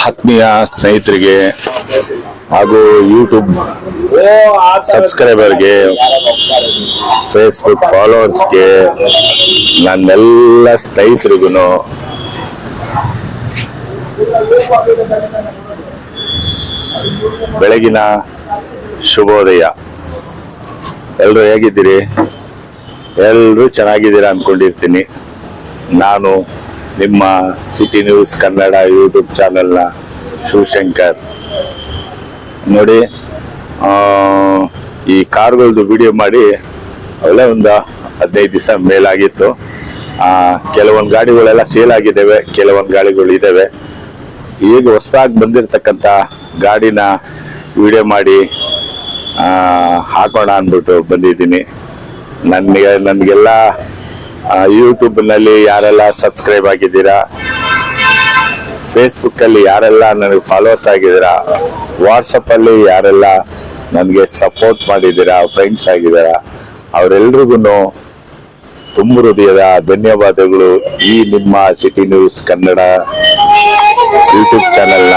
ಆತ್ಮೀಯ ಸ್ನೇಹಿತರಿಗೆ ಹಾಗೂ ಯೂಟ್ಯೂಬ್ ಸಬ್ಸ್ಕ್ರೈಬರ್ಗೆ, ಫೇಸ್ಬುಕ್ ಫಾಲೋವರ್ಸ್ಗೆ, ನನ್ನೆಲ್ಲ ಸ್ನೇಹಿತರಿಗೂ ಬೆಳಗಿನ ಶುಭೋದಯ. ಎಲ್ಲರೂ ಹೇಗಿದ್ದೀರಿ? ಎಲ್ಲರೂ ಚೆನ್ನಾಗಿದ್ದೀರಾ ಅನ್ಕೊಂಡಿರ್ತೀನಿ. ನಾನು ನಿಮ್ಮ ಸಿಟಿ ನ್ಯೂಸ್ ಕನ್ನಡ ಯೂಟ್ಯೂಬ್ ಚಾನೆಲ್ನ ಶಿವಶಂಕರ್. ನೋಡಿ, ಈ ಕಾರ್ಗಳದ್ದು ವಿಡಿಯೋ ಮಾಡಿ ಒಳ್ಳೆ ಒಂದು 15 ದಿವಸ ಮೇಲಾಗಿತ್ತು. ಕೆಲವೊಂದು ಗಾಡಿಗಳೆಲ್ಲ ಸೇಲ್ ಆಗಿದ್ದಾವೆ, ಕೆಲವೊಂದು ಗಾಡಿಗಳು ಇದ್ದಾವೆ. ಈಗ ಹೊಸದಾಗಿ ಬಂದಿರತಕ್ಕಂಥ ಗಾಡಿನ ವಿಡಿಯೋ ಮಾಡಿ ಹಾಕೋಣ ಅಂದ್ಬಿಟ್ಟು ಬಂದಿದ್ದೀನಿ. ನನಗೆಲ್ಲ ಯೂಟ್ಯೂಬ್ನಲ್ಲಿ ಯಾರೆಲ್ಲ ಸಬ್ಸ್ಕ್ರೈಬ್ ಆಗಿದ್ದೀರಾ, ಫೇಸ್ಬುಕ್ಕಲ್ಲಿ ಯಾರೆಲ್ಲ ನನಗೆ ಫಾಲೋವರ್ಸ್ ಆಗಿದ್ದೀರಾ, ವಾಟ್ಸಪ್ಪಲ್ಲಿ ಯಾರೆಲ್ಲ ನನಗೆ ಸಪೋರ್ಟ್ ಮಾಡಿದ್ದೀರಾ, ಫ್ರೆಂಡ್ಸ್ ಆಗಿದ್ದೀರಾ, ಅವರೆಲ್ರಿಗೂ ತುಂಬ ಹೃದಯದ ಧನ್ಯವಾದಗಳು. ಈ ನಿಮ್ಮ ಸಿಟಿ ನ್ಯೂಸ್ ಕನ್ನಡ ಯೂಟ್ಯೂಬ್ ಚಾನೆಲ್ನ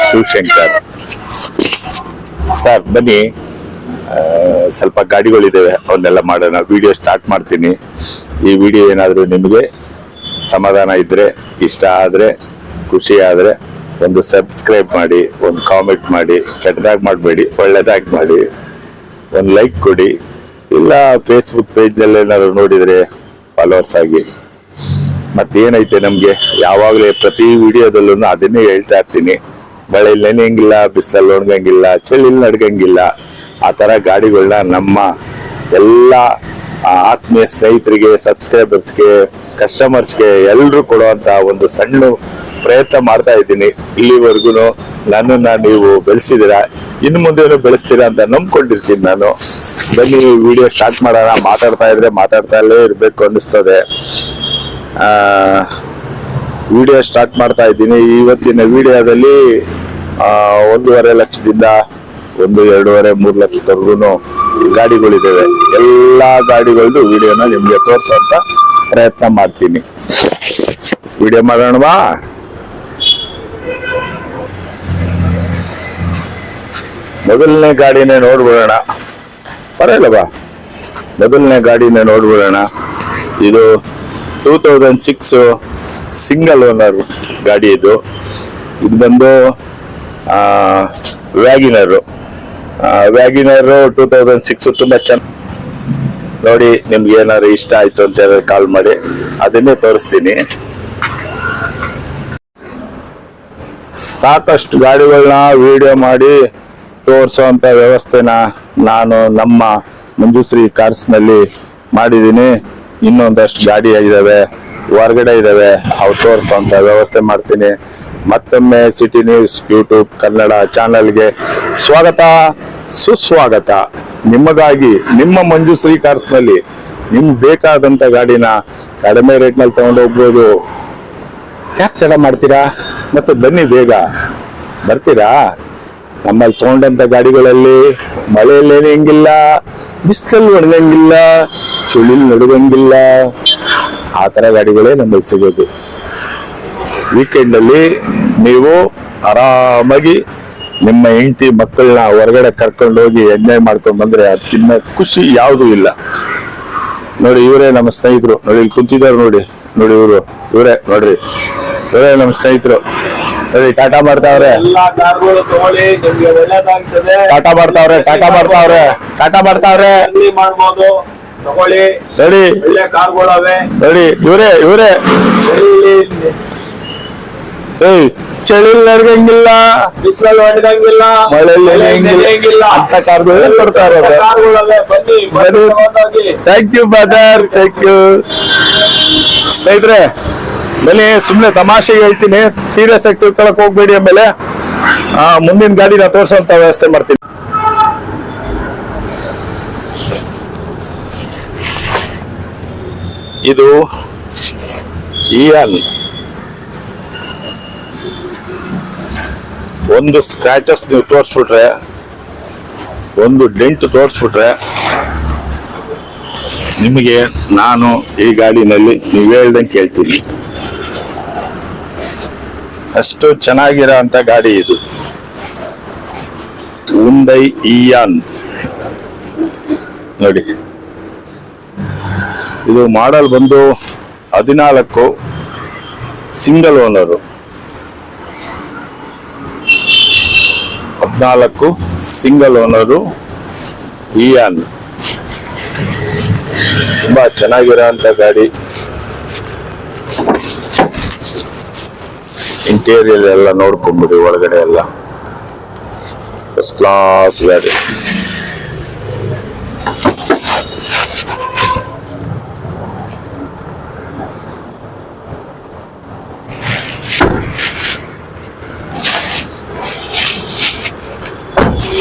ಶಿವಶಂಕರ್. ಸರ್ ಬನ್ನಿ, ಸ್ವಲ್ಪ ಗಾಡಿಗಳಿದ್ದಾವೆ, ಅವನ್ನೆಲ್ಲ ಮಾಡೋಣ. ವಿಡಿಯೋ ಸ್ಟಾರ್ಟ್ ಮಾಡ್ತೀನಿ. ಈ ವಿಡಿಯೋ ಏನಾದರೂ ನಿಮಗೆ ಸಮಾಧಾನ ಇದ್ದರೆ, ಇಷ್ಟ ಆದರೆ, ಖುಷಿ ಆದರೆ ಒಂದು ಸಬ್ಸ್ಕ್ರೈಬ್ ಮಾಡಿ, ಒಂದು ಕಾಮೆಂಟ್ ಮಾಡಿ. ಕೆಟ್ಟದಾಗಿ ಮಾಡಬೇಡಿ, ಒಳ್ಳೆದಾಗಿ ಮಾಡಿ. ಒಂದು ಲೈಕ್ ಕೊಡಿ. ಇಲ್ಲ ಫೇಸ್ಬುಕ್ ಪೇಜ್ನಲ್ಲಿ ಏನಾದ್ರು ನೋಡಿದರೆ ಫಾಲೋವರ್ಸ್ ಆಗಿ. ಮತ್ತೇನೈತೆ, ನಮಗೆ ಯಾವಾಗಲೇ ಪ್ರತಿ ವಿಡಿಯೋದಲ್ಲೂ ಅದನ್ನೇ ಹೇಳ್ತಾ ಇರ್ತೀನಿ. ಮಳೆಯಲ್ಲಿ ನೆನೆಯಂಗಿಲ್ಲ, ಬಿಸಿಲಲ್ಲಿ ಒಣಗಂಗಿಲ್ಲ, ಚಳಿಯಲ್ಲಿ ನಡ್ಗಂಗಿಲ್ಲ. ಆ ಥರ ಗಾಡಿಗಳನ್ನ ನಮ್ಮ ಎಲ್ಲ ಆತ್ಮೀಯ ಸ್ನೇಹಿತರಿಗೆ, ಸಬ್ಸ್ಕ್ರೈಬರ್ಸ್ಗೆ, ಕಸ್ಟಮರ್ಸ್ಗೆ ಎಲ್ಲರೂ ಕೊಡುವಂಥ ಒಂದು ಸಣ್ಣ ಪ್ರಯತ್ನ ಮಾಡ್ತಾ ಇದ್ದೀನಿ. ಇಲ್ಲಿವರೆಗೂ ನನ್ನನ್ನು ನೀವು ಬೆಳೆಸಿದ್ದೀರಾ, ಇನ್ನು ಮುಂದೇನು ಬೆಳೆಸ್ತೀರಾ ಅಂತ ನಂಬ್ಕೊಂಡಿರ್ತೀನಿ ನಾನು. ಬನ್ನಿ ವಿಡಿಯೋ ಸ್ಟಾರ್ಟ್ ಮಾಡೋಣ. ಮಾತಾಡ್ತಾ ಇದ್ರೆ ಮಾತಾಡ್ತಾಲೇ ಇರಬೇಕು ಅನ್ನಿಸ್ತದೆ. ವಿಡಿಯೋ ಸ್ಟಾರ್ಟ್ ಮಾಡ್ತಾ ಇದ್ದೀನಿ. ಇವತ್ತಿನ ವಿಡಿಯೋದಲ್ಲಿ 1.5 ಲಕ್ಷದಿಂದ 2.5-3 ಲಕ್ಷದವರೆಗೂ ಗಾಡಿಗಳಿದ್ದಾವೆ. ಎಲ್ಲ ಗಾಡಿಗಳದ್ದು ವಿಡಿಯೋನ ನಿಮಗೆ ತೋರಿಸೋಂಥ ಪ್ರಯತ್ನ ಮಾಡ್ತೀನಿ. ವಿಡಿಯೋ ಮಾಡೋಣವಾ? ಮೊದಲನೇ ಗಾಡಿನೇ ನೋಡ್ಬಿಡೋಣ. ಪರವಾಗಿಲ್ಲವಾ? ಮೊದಲನೇ ಗಾಡಿನೇ ನೋಡ್ಬಿಡೋಣ. ಇದು 2006 ಸಿಂಗಲ್ ಓನರ್ ಗಾಡಿ. ಇದು ಬಂದು ವ್ಯಾಗಿನರು 2006. ತುಂಬ ಚೆನ್ನಾಗಿ ನೋಡಿ. ನಿಮ್ಗೆ ಏನಾದ್ರು ಇಷ್ಟ ಆಯ್ತು ಅಂತ ಹೇಳಿದ್ರೆ ಕಾಲ್ ಮಾಡಿ, ಅದನ್ನೇ ತೋರಿಸ್ತೀನಿ. ಸಾಕಷ್ಟು ಗಾಡಿಗಳನ್ನ ವಿಡಿಯೋ ಮಾಡಿ ತೋರಿಸೋಂಥ ವ್ಯವಸ್ಥೆನ ನಾನು ನಮ್ಮ ಮಂಜುಶ್ರೀ ಕಾರ್ಸ್ನಲ್ಲಿ ಮಾಡಿದ್ದೀನಿ. ಇನ್ನೊಂದಷ್ಟು ಗಾಡಿ ಇದ್ದಾವೆ, ಹೊರಗಡೆ ಇದ್ದಾವೆ, ಅವು ತೋರಿಸೋಂಥ ವ್ಯವಸ್ಥೆ ಮಾಡ್ತೀನಿ. ಮತ್ತೊಮ್ಮೆ ಸಿಟಿ ನ್ಯೂಸ್ ಯೂಟ್ಯೂಬ್ ಕನ್ನಡ ಚಾನಲ್ಗೆ ಸ್ವಾಗತ, ಸುಸ್ವಾಗತ. ನಿಮಗಾಗಿ ನಿಮ್ಮ ಮಂಜುಶ್ರೀ ಕಾರ್ಸ್ನಲ್ಲಿ ನಿಮ್ಗೆ ಬೇಕಾದಂಥ ಗಾಡಿನ ಕಡಿಮೆ ರೇಟ್ನಲ್ಲಿ ತಗೊಂಡು ಹೋಗ್ಬೋದು. ಯಾಕೆ ತಡ ಮಾಡ್ತೀರಾ? ಮತ್ತು ಬನ್ನಿ, ಬೇಗ ಬರ್ತೀರಾ? ನಮ್ಮಲ್ಲಿ ತಗೊಂಡಂಥ ಗಾಡಿಗಳಲ್ಲಿ ಮಳೆಯಲ್ಲಿ ಏನಿಲ್ಲ, ಬಿಸಿಲಲ್ಲಿ ಒಣಗಂಗಿಲ್ಲ, ಚಳಿಲಿ ನಡುಗಂಗಿಲ್ಲ. ಆ ಥರ ಗಾಡಿಗಳೇ ನಮ್ಮಲ್ಲಿ ಸಿಗೋದು. ವೀಕೆಂಡಲ್ಲಿ ನೀವು ಆರಾಮಾಗಿ ನಿಮ್ಮ ಹೆಂಡತಿ ಮಕ್ಕಳನ್ನ ಹೊರಗಡೆ ಕರ್ಕೊಂಡು ಹೋಗಿ ಎಂಜಾಯ್ ಮಾಡ್ಕೊಂಡು ಬಂದ್ರೆ ಅದಕ್ಕಿಂತ ಖುಷಿ ಯಾವುದೂ ಇಲ್ಲ. ನೋಡಿ, ಇವರೇ ನಮ್ಮ ಸ್ನೇಹಿತರು. ನೋಡಿ, ಇಲ್ಲಿ ಕುಂತಿದ್ದಾರೆ ನೋಡಿ. ನೋಡಿ, ಇವರೇ ನೋಡ್ರಿ, ಇವರೇ ನಮ್ಮ ಸ್ನೇಹಿತರು. ನೋಡಿ, ಟಾಟಾ ಮಾಡ್ತಾವ್ರೆ, ಟಾಟಾ ಮಾಡ್ತಾವ್ರೆ, ಟಾಟಾ ಮಾಡ್ತಾವ್ರೆ, ಟಾಟಾ ಮಾಡ್ತಾವ್ರೆ. ನೋಡಿ ನೋಡಿ, ಇವರೇ ಚಳಿ ನಡ್ಗಂಗಿಲ್ಲ, ಬಿಸಿಲಲ್ಲಿ ಒಣಗಂಗಿಲ್ಲ, ಮಳೆಯಲ್ಲಿ ಅಂತ ಕಾರ್ಗಳು ಕೊಡ್ತಾರೆ. Thank you brother, thank you. ಸ್ನೇಹಿತರೆ ಬನ್ನಿ, ಸುಮ್ಮನೆ ತಮಾಷೆಗೆ ಹೇಳ್ತೀನಿ, ಸೀರಿಯಸ್ ಆಗಿ ತಿಳ್ಕೊಳಕ್ ಹೋಗ್ಬೇಡಿ. ಆಮೇಲೆ ಮುಂದಿನ ಗಾಡಿನ ತೋರಿಸೋಂತ ವ್ಯವಸ್ಥೆ ಮಾಡ್ತೀನಿ. ಇದು ಇಯಾನ್. ಒಂದು ಸ್ಕ್ರಾಚಸ್ ನೀವು ತೋರಿಸ್ಬಿಟ್ರೆ, ಒಂದು ಡೆಂಟ್ ತೋರಿಸ್ಬಿಟ್ರೆ ನಿಮಗೆ ನಾನು ಈ ಗಾಡಿನಲ್ಲಿ ನೀವು ಹೇಳ್ದಂಗೆ ಕೇಳ್ತೀನಿ. ಅಷ್ಟು ಚೆನ್ನಾಗಿರೋ ಅಂತ ಗಾಡಿ ಇದು. ಹುಂಡೈ ಇಯಾನ್ ನೋಡಿ, ಇದು ಮಾಡಲ್ ಬಂದು 14 single owner. 14 single owner Ian. ತುಂಬಾ ಚೆನ್ನಾಗಿರೋ ಅಂತ ಗಾಡಿ. ಇಂಟೀರಿಯರ್ ಎಲ್ಲ ನೋಡ್ಕೊಂಡ್ಬಿಡಿ, ಒಳಗಡೆ ಎಲ್ಲ ಫಸ್ಟ್ ಕ್ಲಾಸ್ ಗಾಡಿ.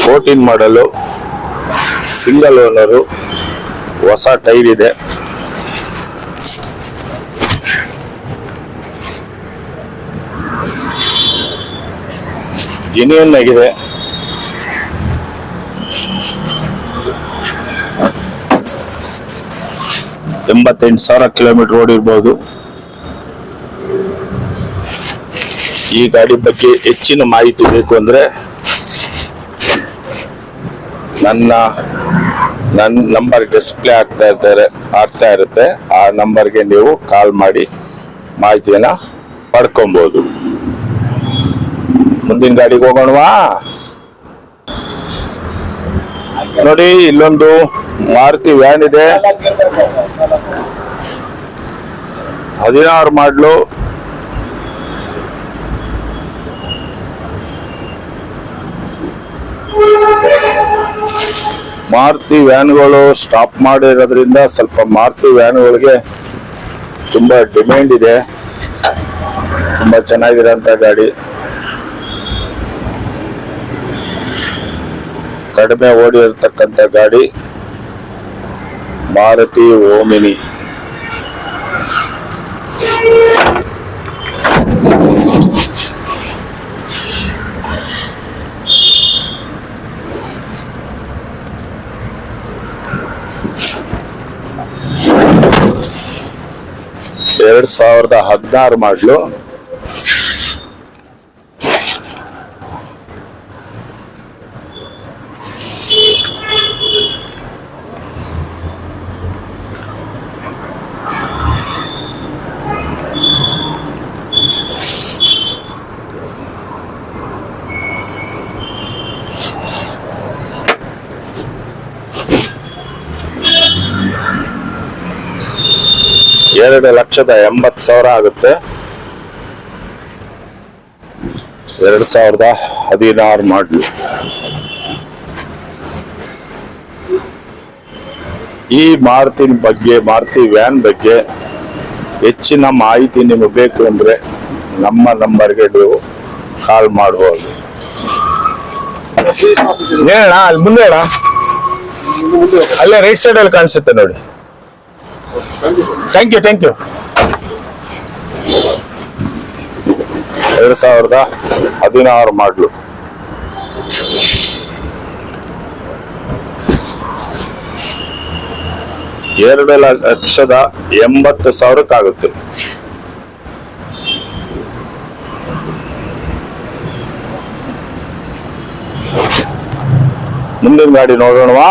ಫೋರ್ಟೀನ್ ಮಾಡಲು, ಸಿಂಗಲ್ ಓನರು, ಹೊಸ ಟೈರ್ ಇದೆ. ಜೆನ್ಯೂನ್ ಆಗಿದೆ. $88,000 ಕಿಲೋಮೀಟರ್ ಓಡಿರ್ಬೋದು. ಈ ಗಾಡಿ ಬಗ್ಗೆ ಹೆಚ್ಚಿನ ಮಾಹಿತಿ ಬೇಕು ಅಂದ್ರೆ ನನ್ನ ನಂಬರ್ ಡಿಸ್ಪ್ಲೇ ಆಗ್ತಾ ಇರುತ್ತೆ. ಆ ನಂಬರ್ಗೆ ನೀವು ಕಾಲ್ ಮಾಡಿ ಮಾಹಿತಿಯನ್ನ ಪಡ್ಕೊಬಹುದು. ಮುಂದಿನ ಗಾಡಿಗೆ ಹೋಗೋಣವಾ? ನೋಡಿ, ಇಲ್ಲೊಂದು ಮಾರುತಿ ವ್ಯಾನ್ ಇದೆ. 16 ಮಾಡಲು. ಮಾರುತಿ ವ್ಯಾನ್ಗಳು ಸ್ಟಾಪ್ ಮಾಡಿರೋದ್ರಿಂದ ಸ್ವಲ್ಪ ಮಾರುತಿ ವ್ಯಾನ್ಗಳಿಗೆ ತುಂಬಾ ಡಿಮ್ಯಾಂಡ್ ಇದೆ. ತುಂಬಾ ಚೆನ್ನಾಗಿರೋಂಥ ಗಾಡಿ, ಕಡಿಮೆ ಓಡಿರ್ತಕ್ಕಂಥ ಗಾಡಿ ಮಾರುತಿ ಓಮಿನಿ. ಎರಡು 2016 ಮಾಡಲು. $2,80,000 ಆಗುತ್ತೆ. 2016 ಮಾಡಲು. ಈ ಮಾರುತಿ ವ್ಯಾನ್ ಬಗ್ಗೆ ಹೆಚ್ಚಿನ ಮಾಹಿತಿ ನಿಮಗೆ ಬೇಕು ಅಂದ್ರೆ ನಮ್ಮ ನಂಬರ್ಗೆ ನೀವು ಕಾಲ್ ಮಾಡಬಹುದು. ಹೇಳ ಅಲ್ಲಿ ಮುಂದೆ ಹೇಳ, ಅಲ್ಲೇ ರೈಟ್ ಸೈಡ್ ಅಲ್ಲಿ ಕಾಣಿಸುತ್ತೆ ನೋಡಿ. Thank you. 2016 ಮಾಡಲು. $2,80,000 ಆಗುತ್ತೆ. ಮುಂದಿನ ಗಾಡಿ ನೋಡೋಣವಾ?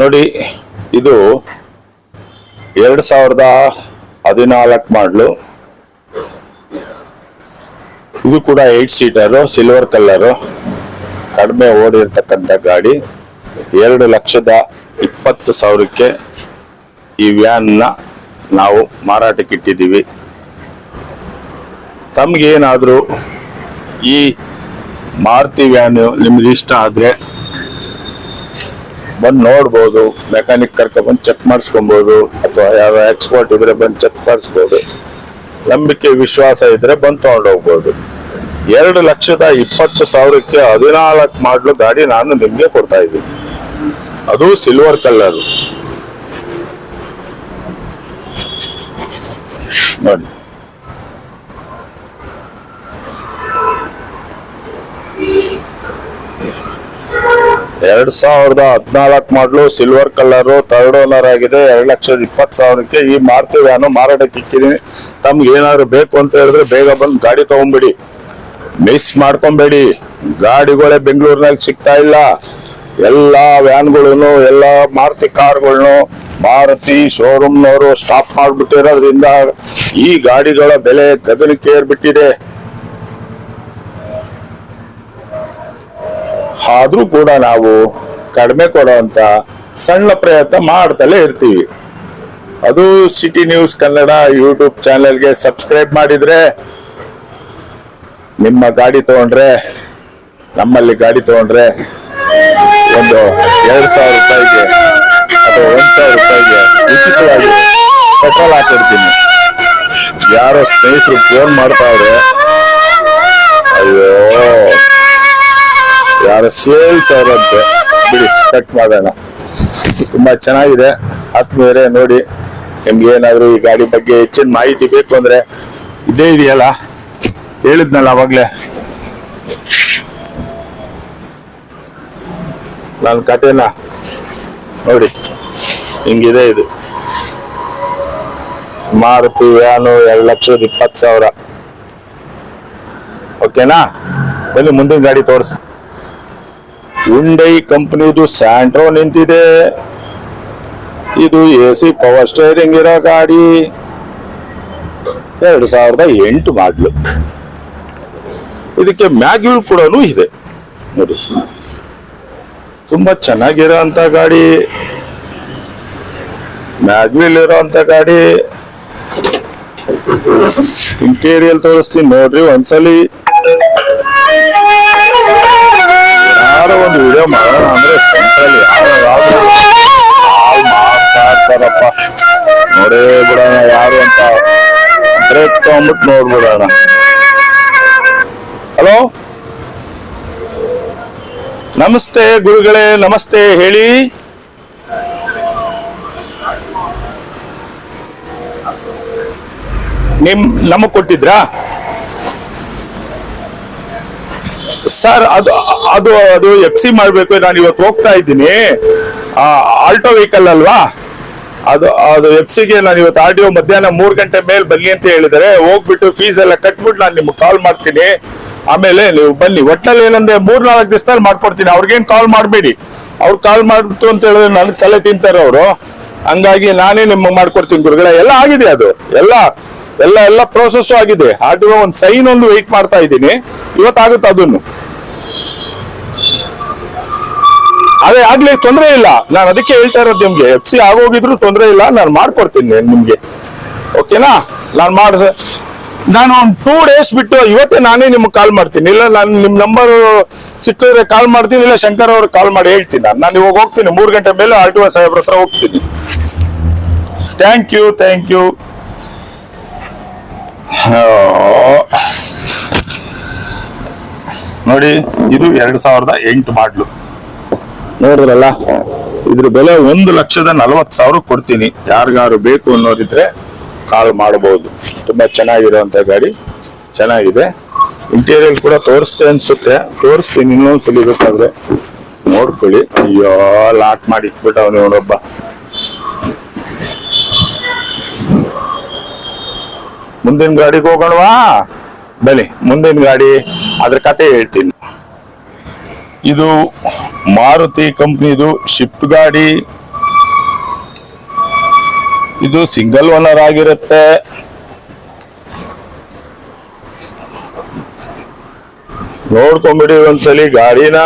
ನೋಡಿ, ಇದು 2014 ಮಾಡಲು. ಇದು ಕೂಡ 8 ಸೀಟರು, ಸಿಲ್ವರ್ ಕಲರು, ಕಡಿಮೆ ಓಡಿರ್ತಕ್ಕಂಥ ಗಾಡಿ. 2,20,000ಕ್ಕೆ ಈ ವ್ಯಾನ್ನ ನಾವು ಮಾರಾಟಕ್ಕೆ ಇಟ್ಟಿದ್ದೀವಿ. ತಮ್ಗೇನಾದ್ರೂ ಈ ಮಾರುತಿ ವ್ಯಾನ್ ನಿಮ್ಗೆ ಇಷ್ಟ ಆದ್ರೆ ಬಂದು ನೋಡ್ಬೋದು. ಮೆಕ್ಯಾನಿಕ್ ಕರ್ಕೊಂಡ್ಬಂದು ಚೆಕ್ ಮಾಡಿಸ್ಕೊಬೋದು, ಅಥವಾ ಯಾವ ಎಕ್ಸ್ಪರ್ಟ್ ಇದ್ರೆ ಬಂದು ಚೆಕ್ ಮಾಡಿಸ್ಬೋದು. ನಂಬಿಕೆ ವಿಶ್ವಾಸ ಇದ್ರೆ ಬಂದು ತಗೊಂಡು ಹೋಗ್ಬೋದು. 2,20,000ಕ್ಕೆ 14 ಮಾಡಲು ಗಾಡಿ ನಾನು ನಿಮ್ಗೆ ಕೊಡ್ತಾ ಇದ್ದೀನಿ. ಅದು ಸಿಲ್ವರ್ ಕಲರ್ ನೋಡಿ. 2014 ಮಾಡಲು ಸಿಲ್ವರ್ ಕಲರ್ ಥರ್ಡ್ ಓನರ್ ಆಗಿದೆ. 2,20,000ಕ್ಕೆ ಈ ಮಾರುತಿ ವ್ಯಾನು ಮಾರಾಟಕ್ಕೆ ಇಕ್ಕಿದೀನಿ. ತಮ್ಗೆ ಏನಾದ್ರು ಬೇಕು ಅಂತ ಹೇಳಿದ್ರೆ ಬೇಗ ಬಂದು ಗಾಡಿ ತಗೊಂಡ್ಬಿಡಿ, ಮಿಸ್ ಮಾಡ್ಕೊಂಬೇಡಿ. ಗಾಡಿಗಳೇ ಬೆಂಗಳೂರಿನಲ್ಲಿ ಸಿಗ್ತಾ ಇಲ್ಲ. ಎಲ್ಲಾ ವ್ಯಾನ್ಗಳನ್ನು ಎಲ್ಲಾ ಮಾರುತಿ ಕಾರ್ಗಳನ್ನು ಮಾರುತಿ ಶೋರೂಮ್ನವರು ಸ್ಟಾಪ್ ಮಾಡ್ಬಿಟ್ಟಿರೋದ್ರಿಂದ ಈ ಗಾಡಿಗಳ ಬೆಲೆ ಗಗನಕ್ಕೆ ಏರ್ಬಿಟ್ಟಿದೆ. ಆದ್ರೂ ಕೂಡ ನಾವು ಕಡಿಮೆ ಕೊಡುವಂತ ಸಣ್ಣ ಪ್ರಯತ್ನ ಮಾಡ್ತಲೇ ಇರ್ತೀವಿ. ಅದು ಸಿಟಿ ನ್ಯೂಸ್ ಕನ್ನಡ ಯೂಟ್ಯೂಬ್ ಚಾನೆಲ್ಗೆ ಸಬ್ಸ್ಕ್ರೈಬ್ ಮಾಡಿದ್ರೆ ನಿಮ್ಮ ಗಾಡಿ ತಗೊಂಡ್ರೆ, ನಮ್ಮಲ್ಲಿ ಗಾಡಿ ತಗೊಂಡ್ರೆ ಒಂದು 2,000 ರೂಪಾಯಿಗೆ ಅಥವಾ 1,000 ರೂಪಾಯಿಗೆ ಉಚಿತವಾಗಿ ಪೆಟ್ರೋಲ್ ಹಾಕಿರ್ತೀನಿ. ಯಾರೋ ಸ್ನೇಹಿತರು ಫೋನ್ ಮಾಡ್ತಾವ್ರೆ, ಅಯ್ಯೋ ಯಾರೋ ಸೇಲ್ಸ್ ಅವರಂತೆ, ಬಿಡಿ ಕಟ್ ಮಾಡೋಣ. ತುಂಬಾ ಚೆನ್ನಾಗಿದೆ ಆತ್ಮೀಯರೇ, ನೋಡಿ. ನಿಮ್ಗೆ ಏನಾದ್ರು ಈ ಗಾಡಿ ಬಗ್ಗೆ ಹೆಚ್ಚಿನ ಮಾಹಿತಿ ಬೇಕು ಅಂದ್ರೆ ಇದೇ ಇದೆಯಲ್ಲ, ಹೇಳಿದ್ನಲ್ಲ ಅವಾಗ್ಲೇ ನನ್ನ ಕಥೆನ ನೋಡಿ. ಹಿಂಗಿದೆ ಇದು ಮಾರುತಿ ವ್ಯಾನು 2,20,000. ಓಕೆನಾ? ಬನ್ನಿ ಮುಂದಿನ ಗಾಡಿ ತೋರಿಸ. ಹುಂಡೈ ಕಂಪನಿದು ಸ್ಯಾಂಟ್ರೋ ನಿಂತಿದೆ. ಇದು AC ಪವರ್ ಸ್ಟೇರಿಂಗ್ ಇರೋ ಗಾಡಿ. 2008 ಮಾಡಲು. ಇದಕ್ಕೆ ಮ್ಯಾಗ್ಯೂಲ್ ಕೂಡ ಇದೆ ನೋಡಿ. ತುಂಬಾ ಚೆನ್ನಾಗಿರೋ ಅಂತ ಗಾಡಿ, ಮ್ಯಾಗ್ವಿಲ್ ಇರೋ ಅಂತ ಗಾಡಿ. ಇಂಟೀರಿಯಲ್ ತೋರಿಸ್ತೀನಿ ನೋಡ್ರಿ ಒಂದ್ಸಲಿ. ಯಾರೋ ಒಂದು ವಿಡಿಯೋ ಮಾಡೋಣ ಅಂದ್ರೆ ಸೆಂಟ್ರಲ್ಲಿ ಮಾಡ್ತಾ ಇರ್ತಾರಪ್ಪ, ನೋಡೇ ಬಿಡೋಣ ಯಾರು ಅಂತ. ಬ್ರೇಕ್ ತಗೊಂಡ್ಬಿಟ್ಟು ನೋಡ್ಬಿಡೋಣ. ಹಲೋ, ನಮಸ್ತೆ ಗುರುಗಳೇ, ನಮಸ್ತೆ. ಹೇಳಿ. ನಮಗ್ ಕೊಟ್ಟಿದ್ರಾ ಸರ್? ಅದು FC ಮಾಡ್ಬೇಕು. ನಾನು ಇವತ್ತು ಹೋಗ್ತಾ ಇದ್ದೀನಿ. ಆಲ್ಟೋ ವೆಹಿಕಲ್ ಅಲ್ವಾ ಅದು FC-ಗೆ ನಾನು ಇವತ್ತು RTO ಮಧ್ಯಾಹ್ನ 3 ಗಂಟೆ ಮೇಲೆ ಬನ್ನಿ ಅಂತ ಹೇಳಿದರೆ, ಹೋಗ್ಬಿಟ್ಟು ಫೀಸ್ ಎಲ್ಲ ಕಟ್ಬಿಟ್ಟು ನಾನು ನಿಮ್ಗೆ ಕಾಲ್ ಮಾಡ್ತೀನಿ. ಆಮೇಲೆ ನೀವು ಬನ್ನಿ. ಒಟ್ಟಲ್ಲಿ ಏನಂದ್ರೆ 3-4 ದಿವಸದಲ್ಲಿ ಮಾಡ್ಕೊಡ್ತೀನಿ. ಅವ್ರಿಗೇನ್ ಕಾಲ್ ಮಾಡಬೇಡಿ. ಅವ್ರು ಕಾಲ್ ಮಾಡ್ಬಿಟ್ಟು ಅಂತ ಹೇಳಿದ್ರೆ ನನ್ ತಲೆ ತಿಂತಾರೆ ಅವರು. ಹಂಗಾಗಿ ನಾನೇ ನಿಮ್ಗೆ ಮಾಡ್ಕೊಡ್ತೀನಿ ಗುರುಗಳೇ. ಎಲ್ಲ ಆಗಿದೆ, ಅದು ಎಲ್ಲ ಪ್ರೋಸೆಸ್ ಆಗಿದೆ. RTO ಒಂದು ಸೈನ್ ಒಂದು ವೆಯ್ಟ್ ಮಾಡ್ತಾ ಇದ್ದೀನಿ. ಇವತ್ತಾಗುತ್ತೆ ಅದನ್ನು. ಅದೇ ಆಗ್ಲಿ, ತೊಂದರೆ ಇಲ್ಲ. ನಾನು ಅದಕ್ಕೆ ಹೇಳ್ತಾ ಇರೋದು ನಿಮ್ಗೆ, FC ಆಗೋಗಿದ್ರು ತೊಂದರೆ ಇಲ್ಲ, ನಾನು ಮಾಡ್ಕೊಡ್ತೀನಿ ನಿಮ್ಗೆ. ಓಕೆನಾ? ನಾನು ಒಂದು 2 ಡೇಸ್ ಬಿಟ್ಟು ಇವತ್ತೇ ನಾನೇ ನಿಮ್ಗೆ ಕಾಲ್ ಮಾಡ್ತೀನಿ. ಇಲ್ಲ ನಾನು ನಿಮ್ ನಂಬರ್ ಸಿಕ್ಕಿದ್ರೆ ಕಾಲ್ ಮಾಡ್ತೀನಿ, ಇಲ್ಲ ಶಂಕರ್ ಅವ್ರಿಗೆ ಕಾಲ್ ಮಾಡಿ ಹೇಳ್ತೀನಿ. ನಾನು ಇವಾಗ ಹೋಗ್ತೀನಿ, 3 ಗಂಟೆ ಮೇಲೆ RTO ಸಾಹೇಬ್ರ ಹತ್ರ ಹೋಗ್ತೀನಿ. Thank you. ನೋಡಿ, ಇದು 2008 ಮಾಡಲು. ನೋಡಿದ್ರಲ್ಲ, ಇದ್ರ ಬೆಲೆ 1,40,40,000 ಕೊಡ್ತೀನಿ. ಯಾರಿಗಾರು ಬೇಕು ಅನ್ನೋರಿದ್ರೆ ಕಾಲ್ ಮಾಡಬಹುದು. ತುಂಬಾ ಚೆನ್ನಾಗಿರುವಂತ ಗಾಡಿ, ಚೆನ್ನಾಗಿದೆ. ಇಂಟೀರಿಯರ್ ಕೂಡ ತೋರಿಸ್ತೇ ಅನ್ಸುತ್ತೆ, ತೋರಿಸ್ತೀನಿ ಇನ್ನೊಂದ್ಸಲಿ ಬೇಕಾದ್ರೆ ನೋಡ್ಕೊಳ್ಳಿ. ಅಯ್ಯೋ, ಲಾಕ್ ಮಾಡಿ ಇಟ್ಬಿಟ್ಟ ಅವನು ಇವನೊಬ್ಬ. ಮುಂದಿನ ಗಾಡಿಗೆ ಹೋಗೋಣವಾ? ಬನ್ನಿ, ಮುಂದಿನ ಗಾಡಿ ಅದ್ರ ಕತೆ ಹೇಳ್ತೀನಿ. ಇದು ಮಾರುತಿ ಕಂಪ್ನಿದು ಶಿಫ್ಟ್ ಗಾಡಿ. ಇದು ಸಿಂಗಲ್ ಓನರ್ ಆಗಿರುತ್ತೆ. ನೋಡ್ಕೊಂಬಿಡಿ ಒಂದ್ಸಲಿ ಗಾಡಿನ.